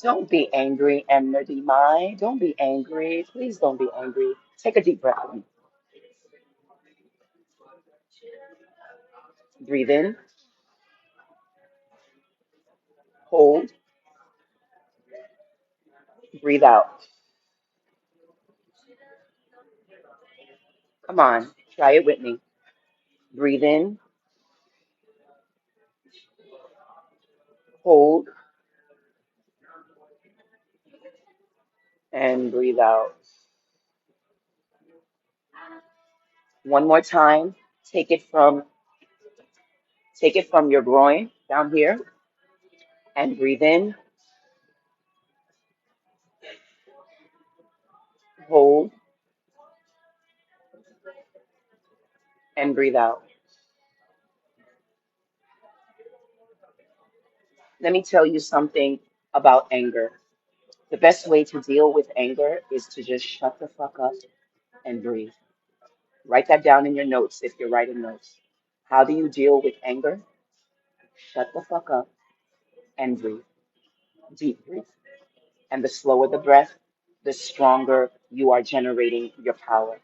Don't be angry, Enmity Mind. Don't be angry. Please don't be angry. Take a deep breath with me. Breathe in, hold, breathe out. Come on, try it with me. Breathe in, hold, and breathe out. One more time. Take it from take it from your groin down here and breathe in, hold, and breathe out. Let me tell you something about anger. The best way to deal with anger is to just shut the fuck up and breathe. Write that down in your notes if you're writing notes. How do you deal with anger? Shut the fuck up and breathe. Deep breath. And the slower the breath, the stronger you are generating your power.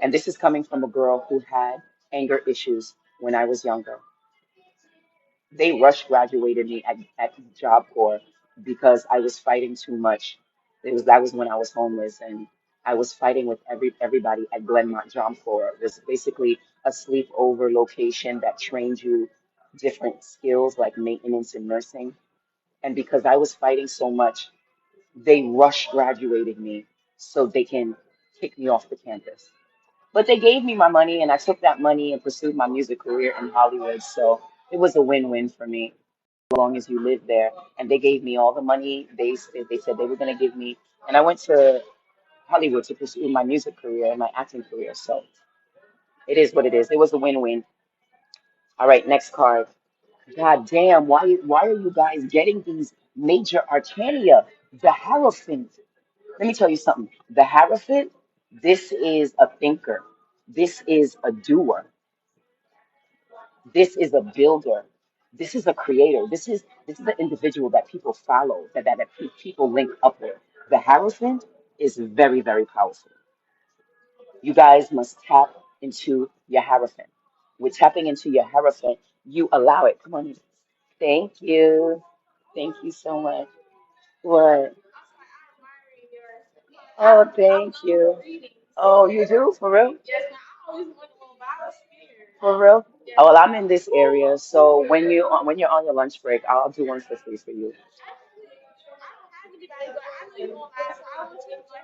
And this is coming from a girl who had anger issues when I was younger. They rush graduated me at Job Corps because I was fighting too much. That was when I was homeless and I was fighting with everybody at Glenmont Job Corps. It was basically a sleepover location that trained you different skills like maintenance and nursing. And because I was fighting so much, they rush graduated me so they can kick me off the campus. But they gave me my money and I took that money and pursued my music career in Hollywood. So it was a win-win for me as long as you live there. And they gave me all the money they said they were going to give me. And I went to Hollywood to pursue my music career and my acting career. So it is what it is. It was a win-win. All right, next card. God damn, why are you guys getting these major arcana? The Hierophant. Let me tell you something. The Hierophant, this is a thinker. This is a doer. This is a builder. This is a creator. This is the individual that people follow, that people link up with. The Hierophant is very, very powerful. You guys must tap into your Hierophant. With tapping into your Hierophant, you allow it. Come on in. Thank you. Thank you so much. What? Oh, thank you. Oh, you do? For real? For real? Oh, well, I'm in this area, so when you're on your lunch break, I'll do one for free for you.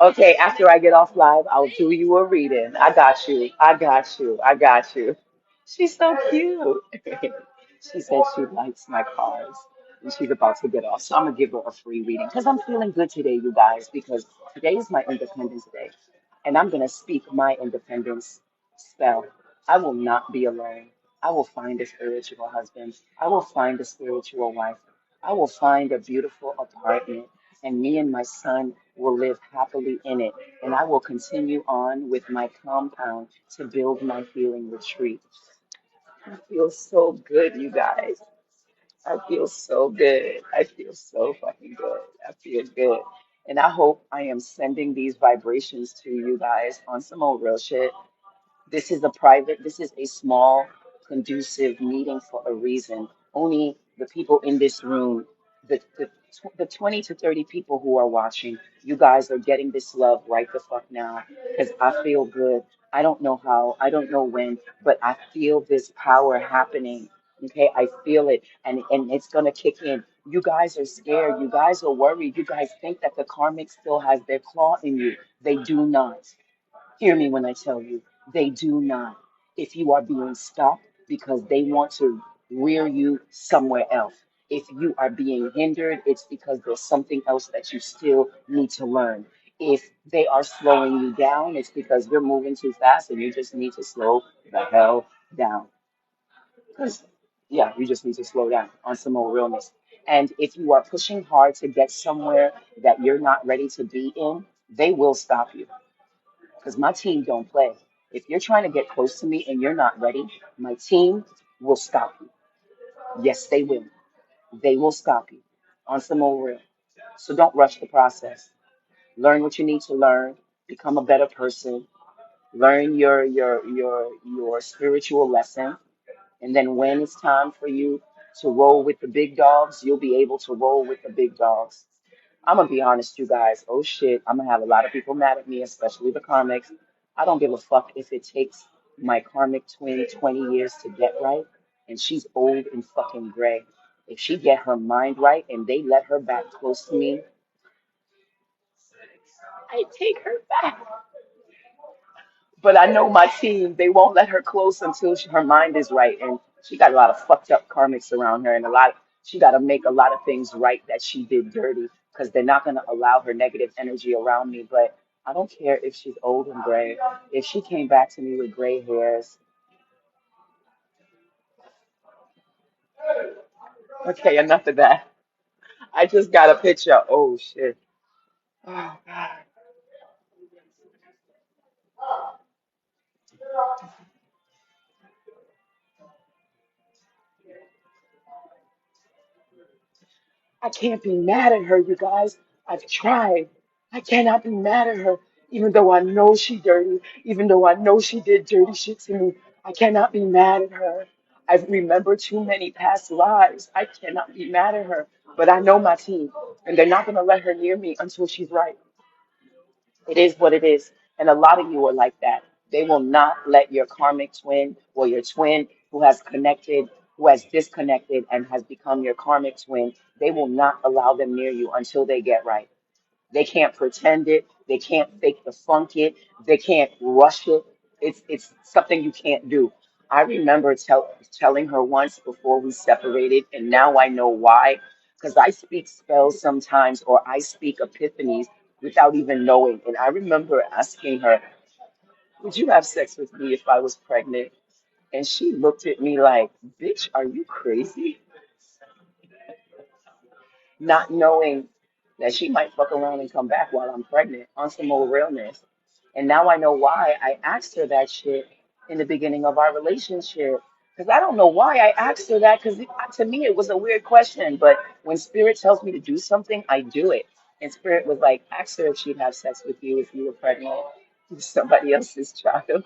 Okay, after I get off live, I'll do you a reading. I got you. I got you. I got you. She's so cute. She said she likes my cards and she's about to get off. So I'm gonna give her a free reading because I'm feeling good today, you guys, because today is my Independence Day. And I'm gonna speak my independence spell. I will not be alone. I will find a spiritual husband. I will find a spiritual wife. I will find a beautiful apartment, and me and my son will live happily in it. And I will continue on with my compound to build my healing retreat. I feel so good, you guys. I feel so good. I feel so fucking good. I feel good. And I hope I am sending these vibrations to you guys on some old real shit. This is a small, conducive meeting for a reason. Only the people in this room, the 20 to 30 people who are watching, you guys are getting this love right the fuck now because I feel good. I don't know how, I don't know when, but I feel this power happening. Okay, I feel it and it's gonna kick in. You guys are scared. You guys are worried. You guys think that the karmic still has their claw in you. They do not. Hear me when I tell you, they do not. If you are being stopped because they want to rear you somewhere else, if you are being hindered, it's because there's something else that you still need to learn. If they are slowing you down, it's because you're moving too fast and you just need to slow the hell down. Because, yeah, you just need to slow down on some more realness. And if you are pushing hard to get somewhere that you're not ready to be in, they will stop you because my team don't play. If you're trying to get close to me and you're not ready, my team will stop you. Yes, they will. They will stop you on some old real. So don't rush the process. Learn what you need to learn. Become a better person. Learn your spiritual lesson. And then when it's time for you to roll with the big dogs, you'll be able to roll with the big dogs. I'm gonna be honest, you guys. Oh shit, I'm gonna have a lot of people mad at me, especially the karmics. I don't give a fuck if it takes my karmic twin 20 years to get right, and she's old and fucking gray. If she get her mind right and they let her back close to me, I take her back. But I know my team, they won't let her close until her mind is right. And she got a lot of fucked up karmics around her, and she got to make a lot of things right that she did dirty because they're not going to allow her negative energy around me. But I don't care if she's old and gray. If she came back to me with gray hairs, okay, enough of that. I just got a picture. Oh shit. Oh God. I can't be mad at her, you guys. I've tried. I cannot be mad at her, even though I know she dirty, even though I know she did dirty shit to me. I cannot be mad at her. I've remembered too many past lives. I cannot be mad at her. But I know my team, and they're not going to let her near me until she's right. It is what it is. And a lot of you are like that. They will not let your karmic twin or your twin who has connected, who has disconnected and has become your karmic twin, they will not allow them near you until they get right. They can't pretend it. They can't fake the funk it. They can't rush it. It's something you can't do. I remember telling her once before we separated, and now I know why. Because I speak spells sometimes, or I speak epiphanies without even knowing. And I remember asking her, "Would you have sex with me if I was pregnant?" And she looked at me like, "Bitch, are you crazy?" Not knowing that she might fuck around and come back while I'm pregnant on some old realness. And now I know why I asked her that shit in the beginning of our relationship. Because I don't know why I asked her that, because to me it was a weird question. But when Spirit tells me to do something, I do it. And Spirit was like, ask her if she'd have sex with you if you were pregnant with somebody else's child.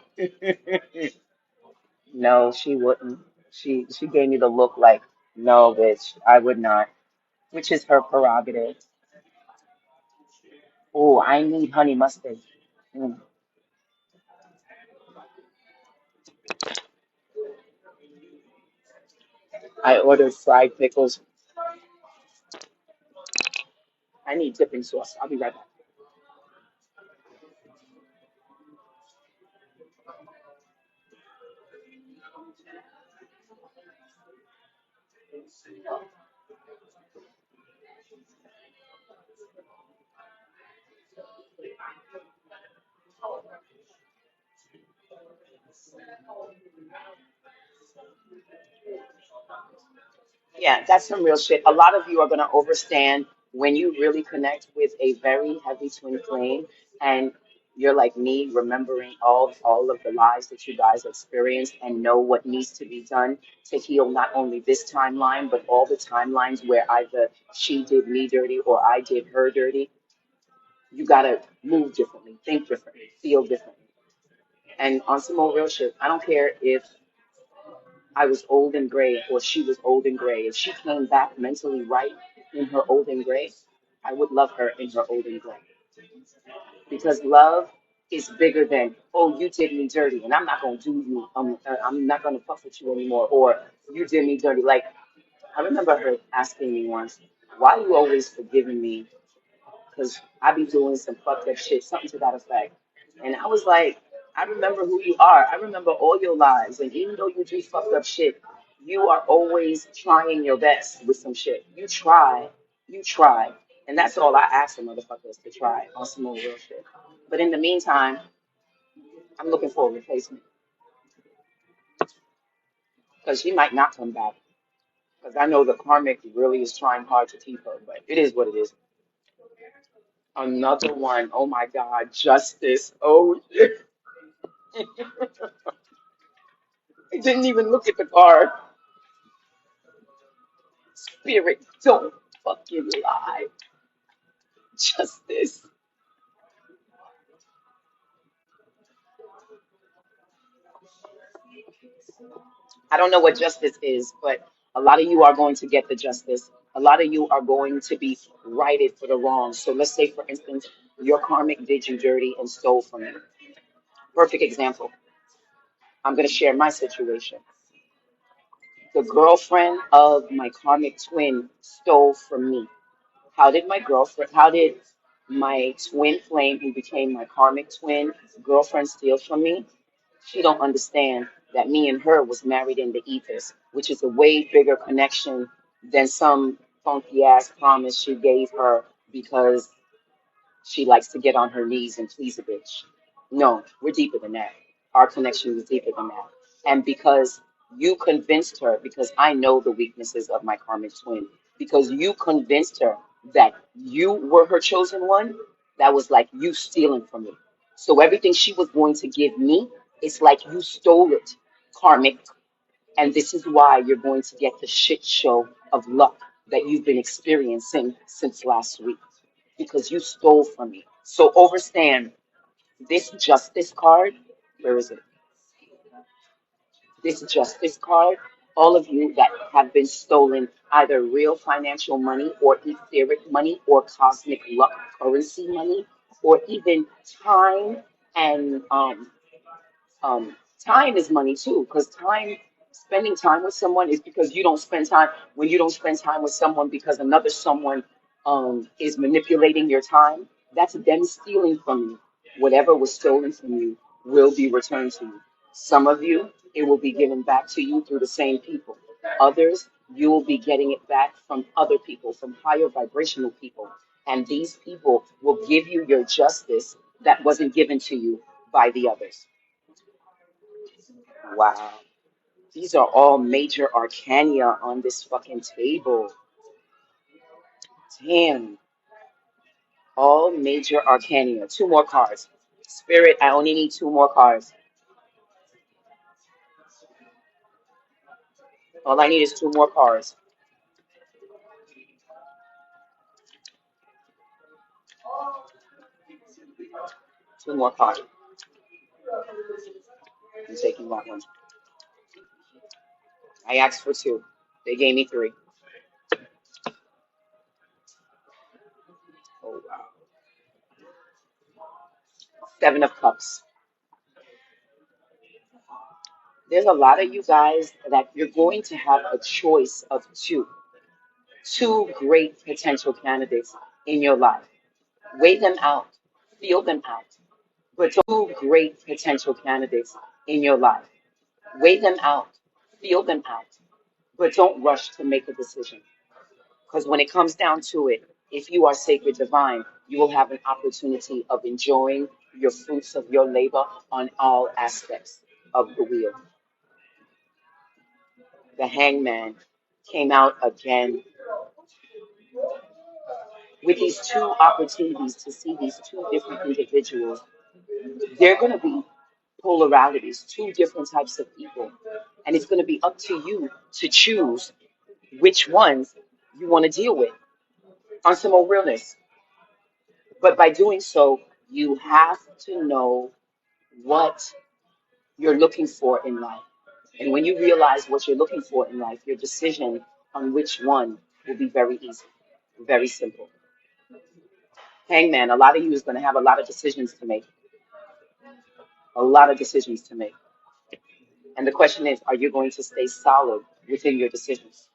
No, she wouldn't. She gave me the look like, no, bitch, I would not, which is her prerogative. Oh, I need honey mustard. Mm. I ordered fried pickles. I need dipping sauce. I'll be right back. Yeah, that's some real shit. A lot of you are going to overstand when you really connect with a very heavy twin flame, and you're like me, remembering all of the lives that you guys experienced and know what needs to be done to heal not only this timeline, but all the timelines where either she did me dirty or I did her dirty. You got to move differently, think differently, feel differently. And on some more real shit, I don't care if I was old and gray or she was old and gray. If she came back mentally right in her old and gray, I would love her in her old and gray. Because love is bigger than, oh, you did me dirty and I'm not going to do you, I'm not going to fuck with you anymore, or you did me dirty. Like, I remember her asking me once, why are you always forgiving me because I be doing some fucked up shit, something to that effect. And I was like, I remember who you are. I remember all your lives. And even though you do fucked up shit, you are always trying your best with some shit. You try. You try. And that's all I ask for motherfuckers to try on some more real shit. But in the meantime, I'm looking for a replacement because she might not come back. Because I know the karmic really is trying hard to keep her, but it is what it is. Another one. Oh my God, justice. Oh, I didn't even look at the card. Spirit, don't fucking lie. Justice. I don't know what justice is, but A lot of you are going to get the justice. A lot of you are going to be righted for the wrong. So let's say, for instance, your karmic did you dirty and stole from you. Perfect example. I'm going to share my situation. The girlfriend of my karmic twin stole from me. How did my twin flame, who became my karmic twin girlfriend, steal from me? She don't understand that me and her was married in the ethers, which is a way bigger connection than some funky ass promise she gave her because she likes to get on her knees and please a bitch. No, we're deeper than that. Our connection is deeper than that. And because you convinced her, because I know the weaknesses of my karmic twin, because you convinced her that you were her chosen one, that was like you stealing from me. So everything she was going to give me, it's like you stole it, karmic. And this is why you're going to get the shit show of luck that you've been experiencing since last week because you stole from me. So understand this justice card. Where is it? This justice card. All of you that have been stolen either real financial money or etheric money or cosmic luck currency money or even time and time is money too, because spending time with someone is because you don't spend time when you don't spend time with someone because another someone is manipulating your time. That's them stealing from you. Whatever was stolen from you will be returned to you. Some of you, it will be given back to you through the same people. Others, you will be getting it back from other people, from higher vibrational people. And these people will give you your justice that wasn't given to you by the others. Wow. These are all major arcana on this fucking table. Damn. All major arcana. Two more cards. Spirit, I only need two more cards. All I need is two more cards. Two more cards. I'm taking that one. I asked for two. They gave me three. Oh, wow. Seven of Cups. There's a lot of you guys that you're going to have a choice of two. Two great potential candidates in your life. Weigh them out. Feel them out. But two great potential candidates in your life. Weigh them out, feel them out, but don't rush to make a decision. Because when it comes down to it, if you are sacred divine, you will have an opportunity of enjoying your fruits of your labor on all aspects of the wheel. The hangman came out again with these two opportunities to see these two different individuals. They're going to be polarities, two different types of people. And it's going to be up to you to choose which ones you want to deal with on some more realness. But by doing so, you have to know what you're looking for in life. And when you realize what you're looking for in life, your decision on which one will be very easy, very simple. Hangman, a lot of you is going to have a lot of decisions to make, a lot of decisions to make. And the question is, are you going to stay solid within your decisions?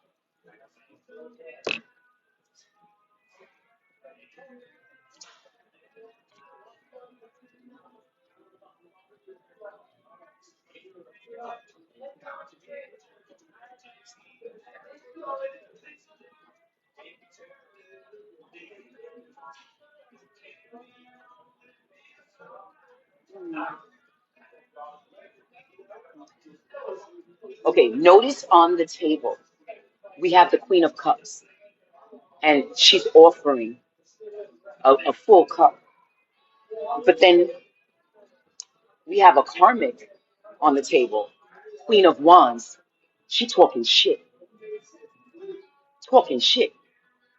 Okay, notice on the table, we have the Queen of Cups, and she's offering a full cup. But then we have a karmic on the table, Queen of Wands. She talking shit,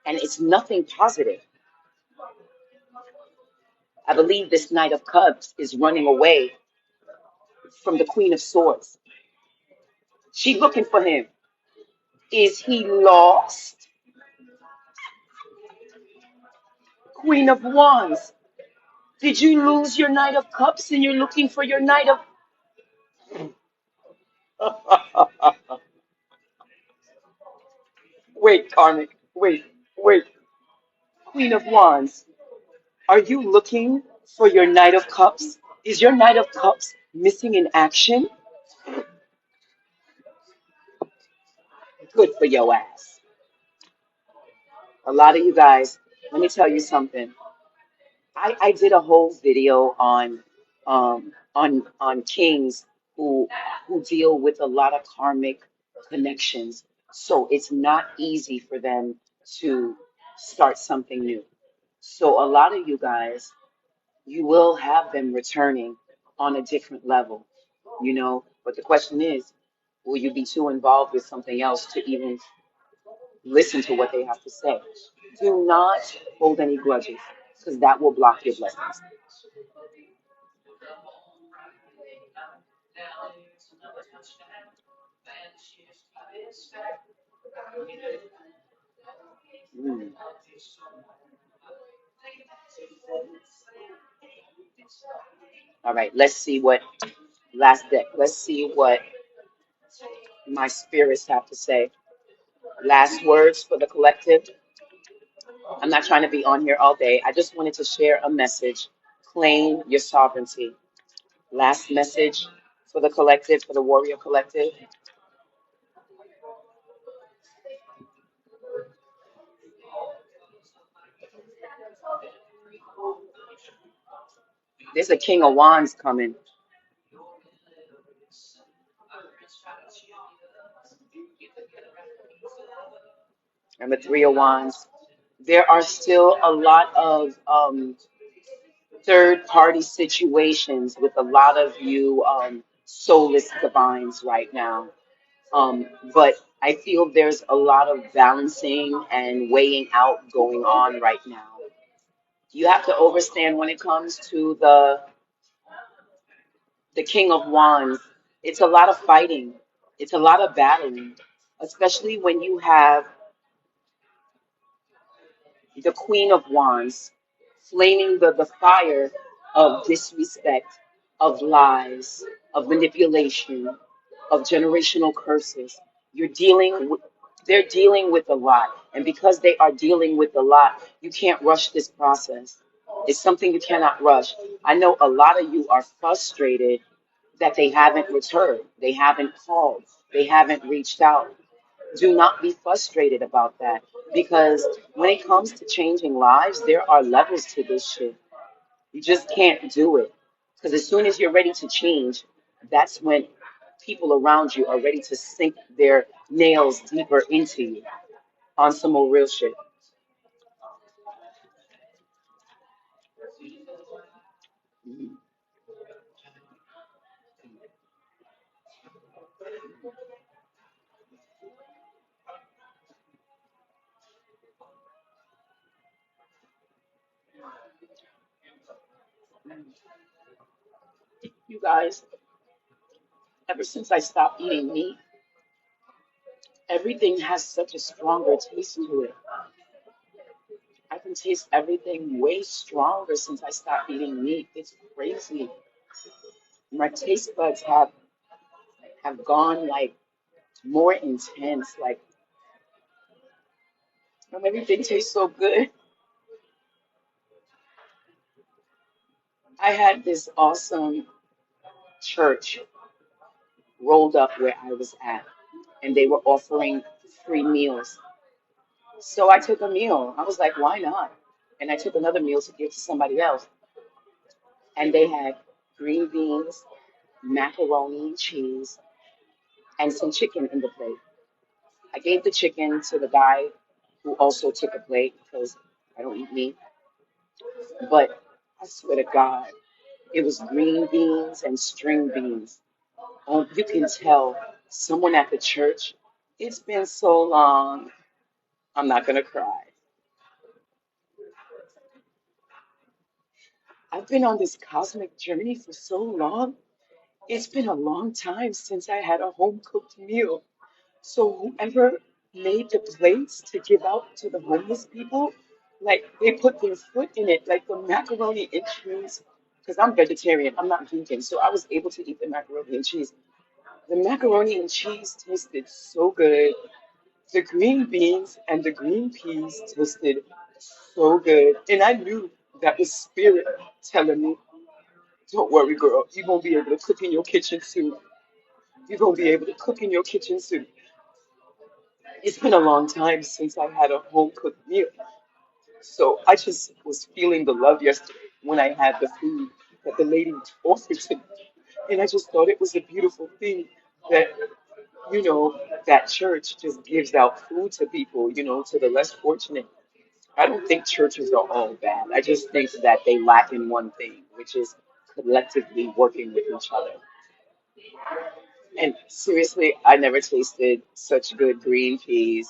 and it's nothing positive. I believe this Knight of Cups is running away from the Queen of Swords. She's looking for him. Is he lost? Queen of Wands. Did you lose your Knight of Cups and you're looking for your Knight of... Wait, Karmic. Wait. Queen of Wands. Are you looking for your Knight of Cups? Is your Knight of Cups missing in action? Good for your ass. A lot of you guys, let me tell you something. I did a whole video on kings who deal with a lot of karmic connections. So it's not easy for them to start something new. So a lot of you guys, you will have them returning on a different level, you know. But the question is, will you be too involved with something else to even listen to what they have to say? Do not hold any grudges because that will block your blessings. Mm. All right, let's see what last deck. Let's see what my spirits have to say. Last words for the collective. I'm not trying to be on here all day. I just wanted to share a message. Claim your sovereignty. Last message for the collective, for the warrior collective. There's a King of Wands coming and the Three of Wands. There are still a lot of third party situations with a lot of you soulless divines right now. But I feel there's a lot of balancing and weighing out going on right now. You have to understand when it comes to the King of Wands, it's a lot of fighting. It's a lot of battling, especially when you have the Queen of Wands flaming the fire of disrespect, of lies, of manipulation, of generational curses. You're dealing with, they're dealing with a lot. And because they are dealing with a lot, you can't rush this process. It's something you cannot rush. I know a lot of you are frustrated that they haven't returned, they haven't called, they haven't reached out. Do not be frustrated about that because when it comes to changing lives, there are levels to this shit. You just can't do it because as soon as you're ready to change, that's when people around you are ready to sink their nails deeper into you on some more real shit. Mhm. You guys, ever since I stopped eating meat, everything has such a stronger taste to it. I can taste everything way stronger since I stopped eating meat. It's crazy. My taste buds have gone like more intense. Like everything tastes so good. I had this awesome church rolled up where I was at, and they were offering free meals. So I took a meal. I was like, why not? And I took another meal to give to somebody else. And they had green beans, macaroni and cheese, and some chicken in the plate. I gave the chicken to the guy who also took a plate because I don't eat meat. But I swear to God, it was green beans and string beans. You can tell someone at the church, it's been so long. I'm not going to cry. I've been on this cosmic journey for so long. It's been a long time since I had a home cooked meal. So whoever made the plates to give out to the homeless people. Like they put their foot in it, like the macaroni and cheese. Because I'm vegetarian, I'm not vegan, so I was able to eat the macaroni and cheese. The macaroni and cheese tasted so good. The green beans and the green peas tasted so good. And I knew that was spirit telling me, don't worry, girl, you're going to be able to cook in your kitchen soon. You're going to be able to cook in your kitchen soon. It's been a long time since I had a home cooked meal. So I just was feeling the love yesterday when I had the food that the lady offered to me. And I just thought it was a beautiful thing that, you know, that church just gives out food to people, to the less fortunate. I don't think churches are all bad. I just think that they lack in one thing, which is collectively working with each other. And seriously, I never tasted such good green peas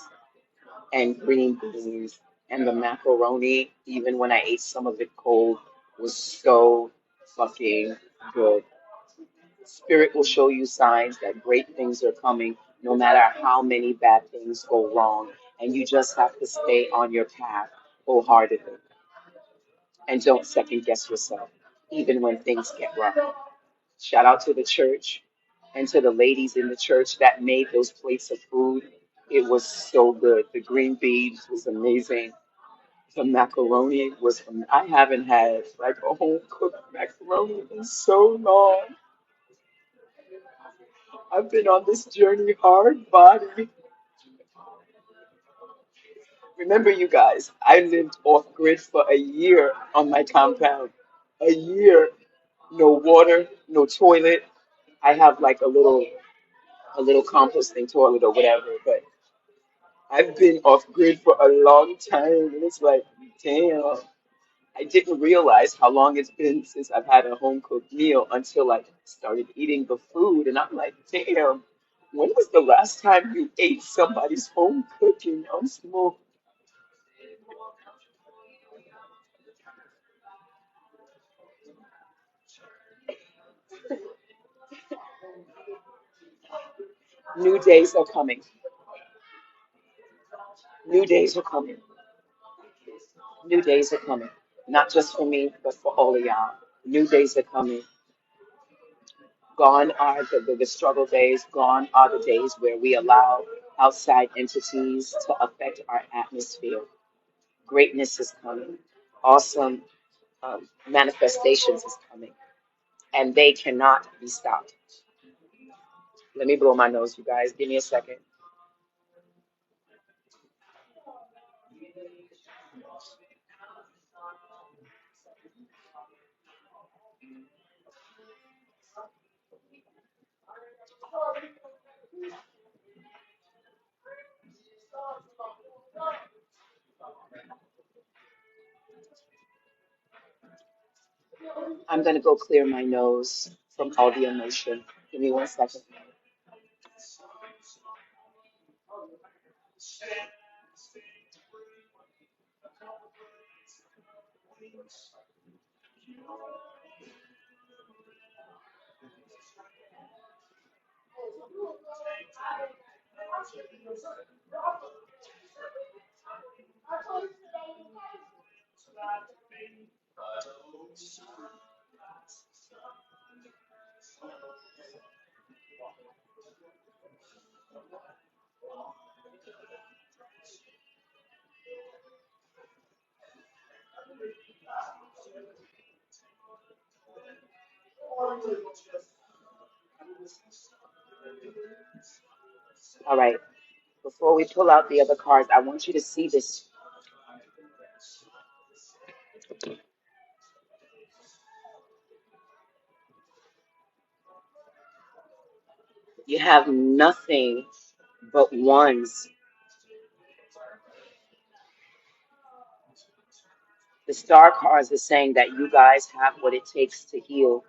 and green beans, and the macaroni, even when I ate some of it cold, was so fucking good. Spirit will show you signs that great things are coming, no matter how many bad things go wrong. And you just have to stay on your path wholeheartedly and don't second guess yourself, even when things get rough. Shout out to the church and to the ladies in the church that made those plates of food. It was so good. The green beans was amazing. The macaroni was, I haven't had like a home cooked macaroni in so long. I've been on this journey hard body. Remember, you guys, I lived off grid for a year on my compound. A year, no water, no toilet. I have like a little composting toilet or whatever, but I've been off grid for a long time, and it's like, damn. I didn't realize how long it's been since I've had a home cooked meal until I started eating the food, and I'm like, damn. When was the last time you ate somebody's home cooking? I'm small. New days are coming. New days are coming. New days are coming. Not just for me, but for all of y'all. New days are coming. Gone are the struggle days. Gone are the days where we allow outside entities to affect our atmosphere. Greatness is coming. Awesome manifestations is coming. And they cannot be stopped. Let me blow my nose, you guys. Give me a second. I'm going to go clear my nose from all the emotion. Give me 1 second. All right. Before we pull out the other cards, I want you to see this. You have nothing but ones. The star cards is saying that you guys have what it takes to heal.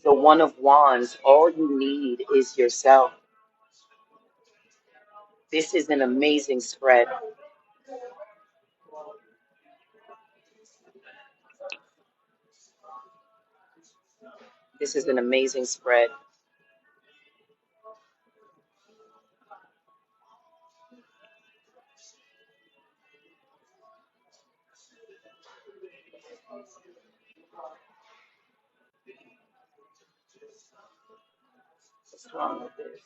The one of wands, all you need is yourself. This is an amazing spread. This is an amazing spread. What's wrong with this?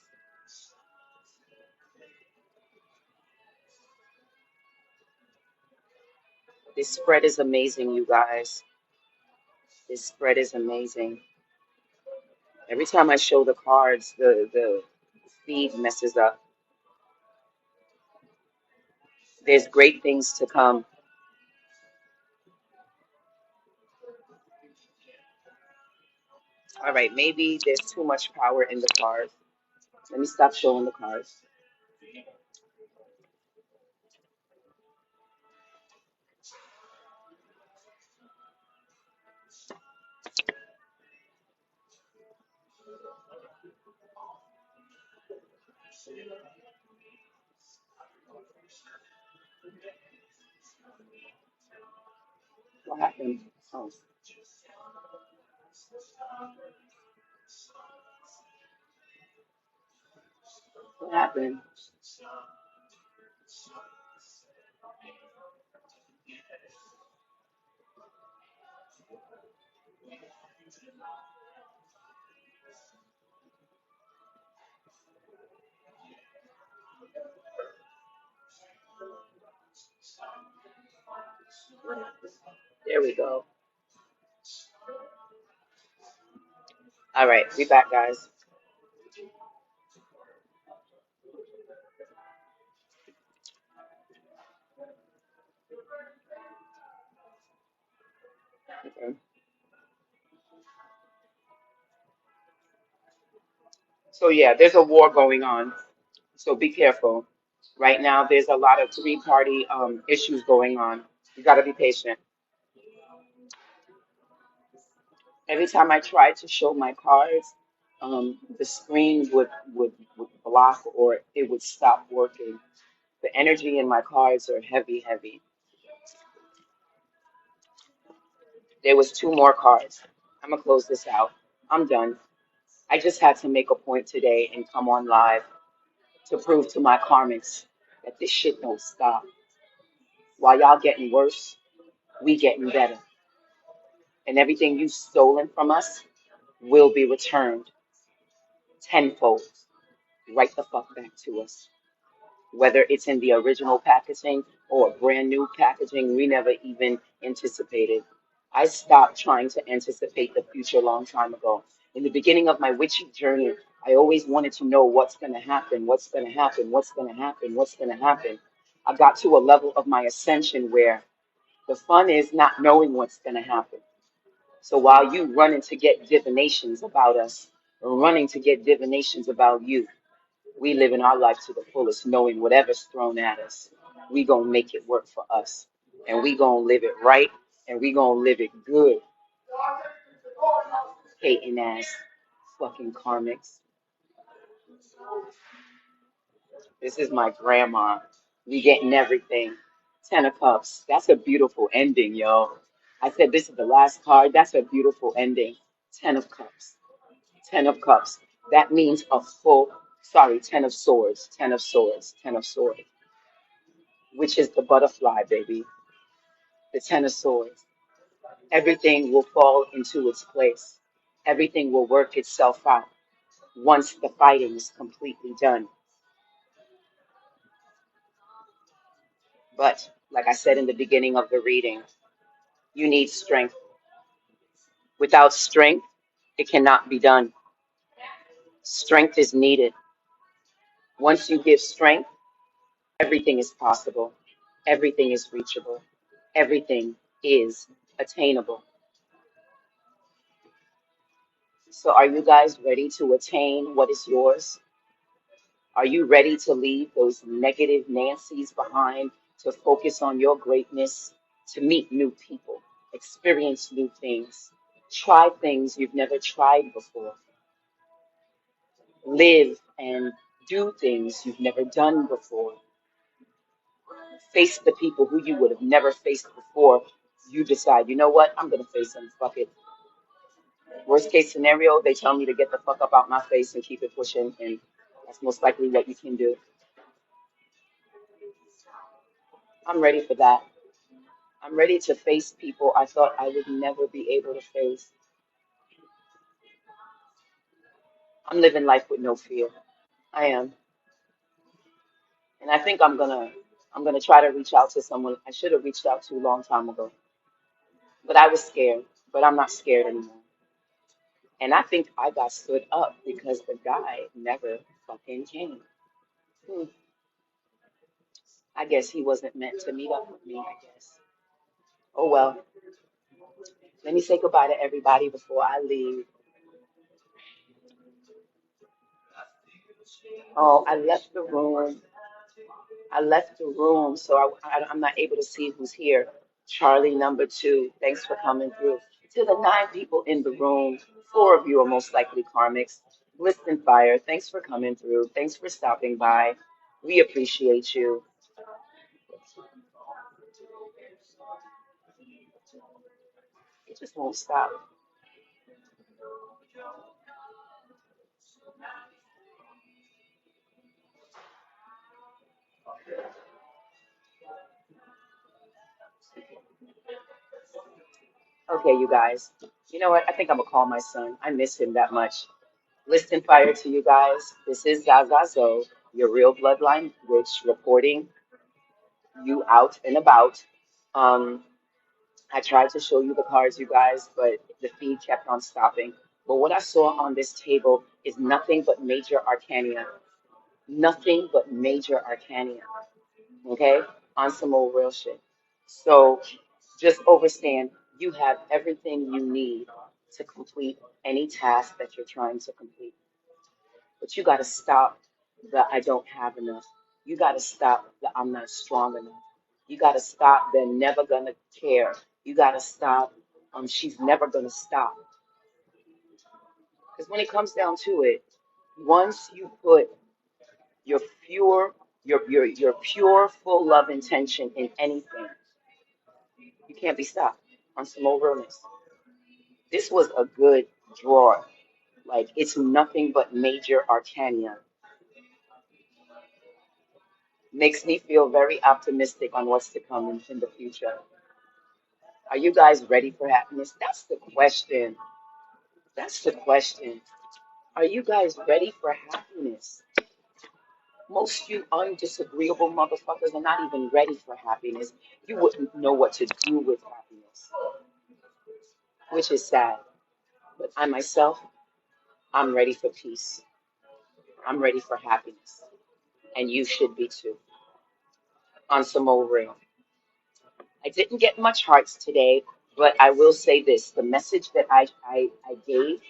This spread is amazing, you guys. This spread is amazing. Every time I show the cards, the feed messes up. There's great things to come. All right, maybe there's too much power in the cards. Let me stop showing the cards. What happened? Oh, what happened? There we go. All right, we back, guys. Okay. So yeah, there's a war going on. So be careful. Right now, there's a lot of three-party issues going on. You got to be patient. Every time I tried to show my cards, the screen would block or it would stop working. The energy in my cards are heavy, heavy. There was two more cards. I'm gonna close this out. I'm done. I just had to make a point today and come on live to prove to my karmics that this shit don't stop. While y'all getting worse, we getting better. And everything you stolen from us will be returned tenfold right the fuck back to us. Whether it's in the original packaging or brand new packaging we never even anticipated. I stopped trying to anticipate the future a long time ago. In the beginning of my witchy journey, I always wanted to know what's going to happen, what's going to happen, what's going to happen, what's going to happen. I got to a level of my ascension where the fun is not knowing what's going to happen. So while you running to get divinations about us, or running to get divinations about you, we living our life to the fullest, knowing whatever's thrown at us, we gonna make it work for us, and we gonna live it right, and we gonna live it good. Hating ass, fucking karmics. This is my grandma. We getting everything. 10 of Cups. That's a beautiful ending, yo. I said this is the last card. That's a beautiful ending. 10 of Cups. 10 of Cups. That means a full. Sorry, 10 of Swords. 10 of Swords. 10 of Swords. Which is the butterfly, baby. The 10 of Swords. Everything will fall into its place. Everything will work itself out once the fighting is completely done. But, like I said in the beginning of the reading, you need strength. Without strength, it cannot be done. Strength is needed. Once you give strength, everything is possible. Everything is reachable. Everything is attainable. So, are you guys ready to attain what is yours? Are you ready to leave those negative Nancy's behind, to focus on your greatness, to meet new people, experience new things, try things you've never tried before, live and do things you've never done before, face the people who you would have never faced before? You decide, you know what, I'm going to face them, fuck it. Worst case scenario, they tell me to get the fuck up out my face and keep it pushing, and that's most likely what you can do. I'm ready for that. I'm ready to face people I thought I would never be able to face. I'm living life with no fear. I am. And I think I'm gonna try to reach out to someone I should have reached out to a long time ago. But I was scared. But I'm not scared anymore. And I think I got stood up because the guy never fucking came. Hmm. I guess he wasn't meant to meet up with me, I guess. Oh well. Let me say goodbye to everybody before I leave. Oh, I left the room. I left the room, so I'm not able to see who's here. Charlie number two, thanks for coming through. To the 9 people in the room, 4 of you are most likely karmics. Bliss and Fire, thanks for coming through. Thanks for stopping by. We appreciate you. It just won't stop. Okay, you guys. You know what? I think I'm gonna call my son. I miss him that much. Bliss and Fire to you guys. This is Zazazo, your real bloodline witch, reporting you out and about. Um, I tried to show you the cards, you guys, but the feed kept on stopping. But what I saw on this table is nothing but major arcana. Nothing but major arcana. Okay? On some old real shit. So just understand you have everything you need to complete any task that you're trying to complete. But you got to stop the I don't have enough. You got to stop the I'm not strong enough. You got to stop they're never going to care. You got to stop she's never going to stop. Because when it comes down to it, once you put your pure your pure full love intention in anything, you can't be stopped on some old realness. This was a good draw. Like it's nothing but major arcana. Makes me feel very optimistic on what's to come in the future. Are you guys ready for happiness? That's the question. That's the question. Are you guys ready for happiness? Most you undisagreeable motherfuckers are not even ready for happiness. You wouldn't know what to do with happiness, which is sad. But I myself, I'm ready for peace. I'm ready for happiness. And you should be too. On some old real. I didn't get much hearts today, but I will say this. The message that I gave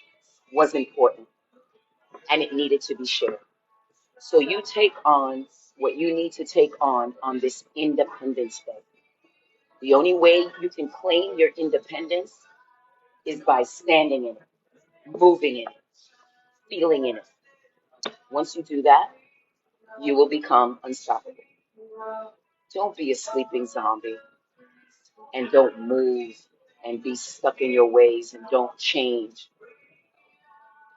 was important and it needed to be shared. So you take on what you need to take on this Independence Day. The only way you can claim your independence is by standing in it, moving in it, feeling in it. Once you do that, you will become unstoppable. Don't be a sleeping zombie and don't move and be stuck in your ways and don't change.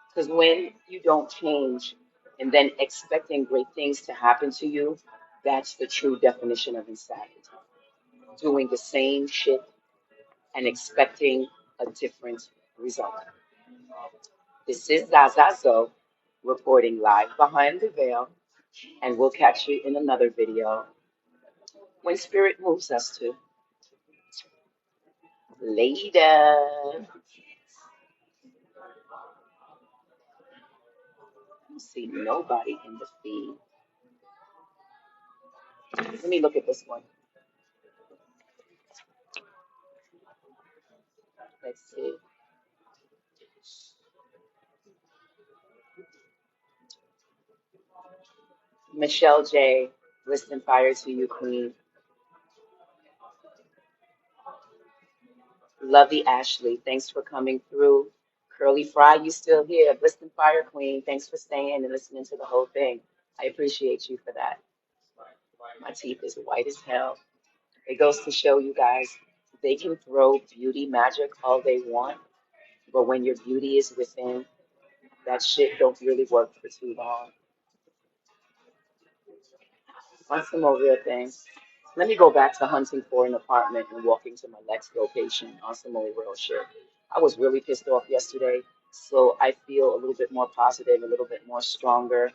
Because when you don't change and then expecting great things to happen to you, that's the true definition of insanity. Doing the same shit and expecting a different result. This is Zazazo reporting live behind the veil, and we'll catch you in another video when spirit moves us to. Later. I don't see nobody in the feed. Let me look at this one. Let's see. Michelle J. Listen fire to you, Queen. Lovey Ashley, thanks for coming through. Curly Fry, you still here. Listen fire, Queen. Thanks for staying and listening to the whole thing. I appreciate you for that. My teeth is white as hell. It goes to show you guys they can throw beauty magic all they want, but when your beauty is within, that shit don't really work for too long. Want some more real things? Let me go back to hunting for an apartment and walking to my next location on some old real shit. I was really pissed off yesterday, so I feel a little bit more positive, a little bit more stronger.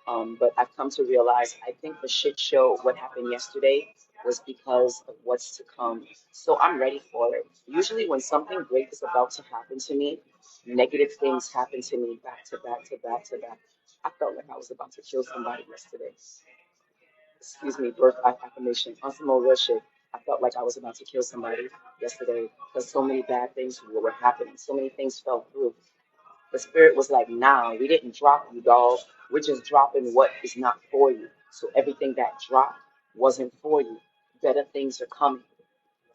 But I've come to realize I think the shit show, what happened yesterday, was because of what's to come. So I'm ready for it. Usually, when something great is about to happen to me, negative things happen to me back to back to back to back. I felt like I was about to kill somebody yesterday. Excuse me, birth affirmation. On some more real shit. I felt like I was about to kill somebody yesterday because so many bad things were happening. So many things fell through. The spirit was like, nah, we didn't drop you, dog. We're just dropping what is not for you. So everything that dropped wasn't for you. Better things are coming.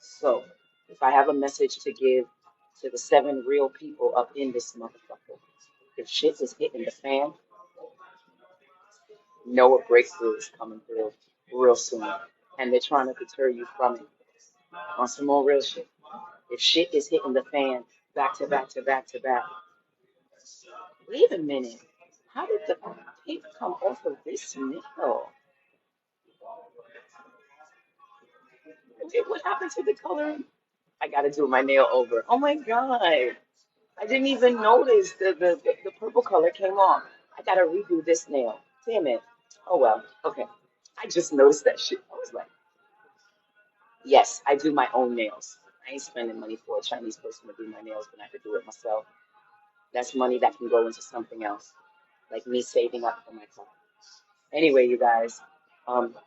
So if I have a message to give to the 7 real people up in this motherfucker, if shit is hitting the fan, know a breakthrough is coming through real soon. And they're trying to deter you from it. On some more real shit. If shit is hitting the fan back to back to back to back, wait a minute. How did the paint come off of this nail? What happened to the color? I gotta do my nail over. Oh my god. I didn't even notice the purple color came off. I gotta redo this nail. Damn it. Oh well. Okay. I just noticed that shit. I was like, yes, I do my own nails. I ain't spending money for a Chinese person to do my nails when I could do it myself. That's money that can go into something else, like me saving up for my car. Anyway, you guys,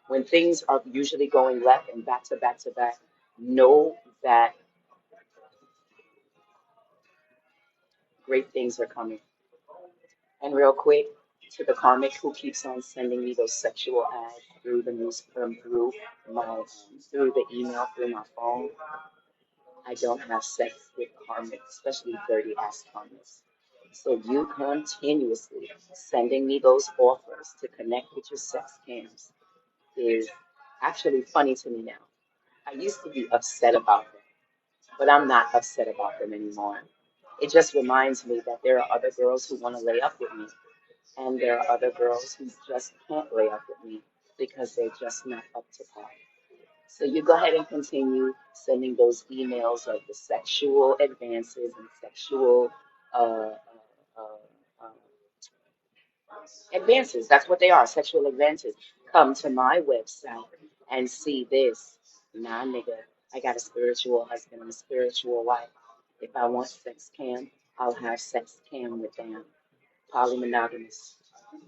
when things are usually going left and back to back to back, know that great things are coming. And real quick, to the karmic who keeps on sending me those sexual ads through the news, through my, through the email, through my phone, I don't have sex with karmic, especially dirty ass karmics. So you continuously sending me those offers to connect with your sex cams is actually funny to me now. I used to be upset about them, but I'm not upset about them anymore. It just reminds me that there are other girls who want to lay up with me, and there are other girls who just can't lay up with me because they're just not up to par. So you go ahead and continue sending those emails of the sexual advances and sexual uh, uh, uh, advances. That's what they are, sexual advances. Come to my website and see this. Nah, nigga, I got a spiritual husband and a spiritual wife. If I want sex cam, I'll have sex cam with them. Polymonogamous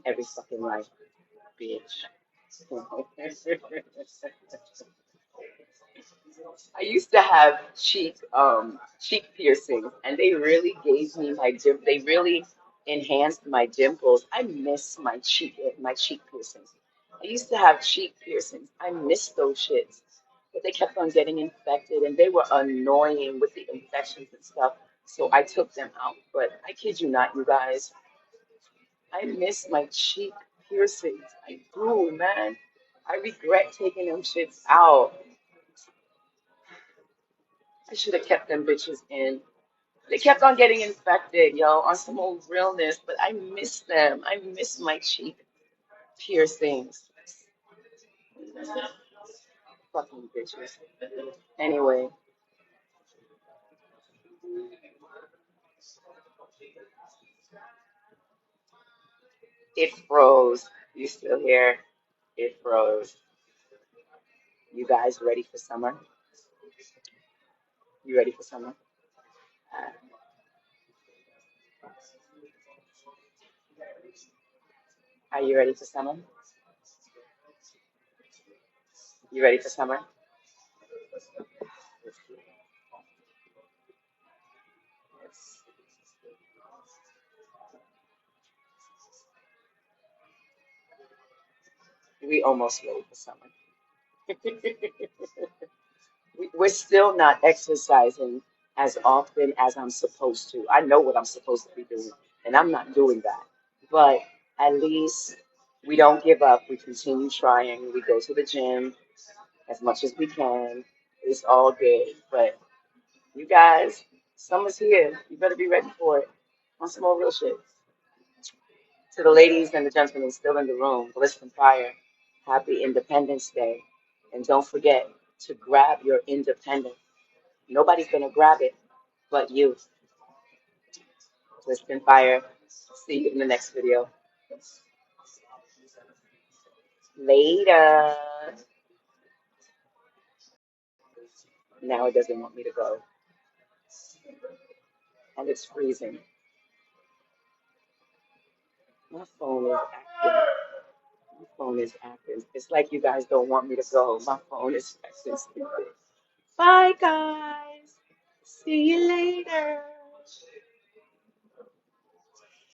every fucking life, bitch. I used to have cheek piercings, and they really gave me my they really enhanced my dimples. I miss my cheek piercings. I used to have cheek piercings. I miss those shits, but they kept on getting infected, and they were annoying with the infections and stuff. So I took them out. But I kid you not, you guys, I miss my cheek piercings. I do, man. I regret taking them shits out. I should have kept them bitches in. They kept on getting infected, yo, on some old realness, but I miss them. I miss my cheek piercings. Fucking bitches. Anyway, it froze. You still here? It froze. You guys ready for summer? You ready for summer? Uh, are you ready for summer? You ready for summer? We almost ready for summer. We're still not exercising as often as I'm supposed to. I know what I'm supposed to be doing, and I'm not doing that. But at least we don't give up. We continue trying. We go to the gym as much as we can. It's all good. But you guys, summer's here. You better be ready for it. On some more real shit. To the ladies and the gentlemen still in the room, Bliss and Fire, happy Independence Day. And don't forget to grab your independence. Nobody's going to grab it but you. Twist and fire. See you in the next video. Later. Now it doesn't want me to go. And it's freezing. My phone is acting. My phone is acting. It's like you guys don't want me to go. My phone is acting stupid. Bye, guys. See you later.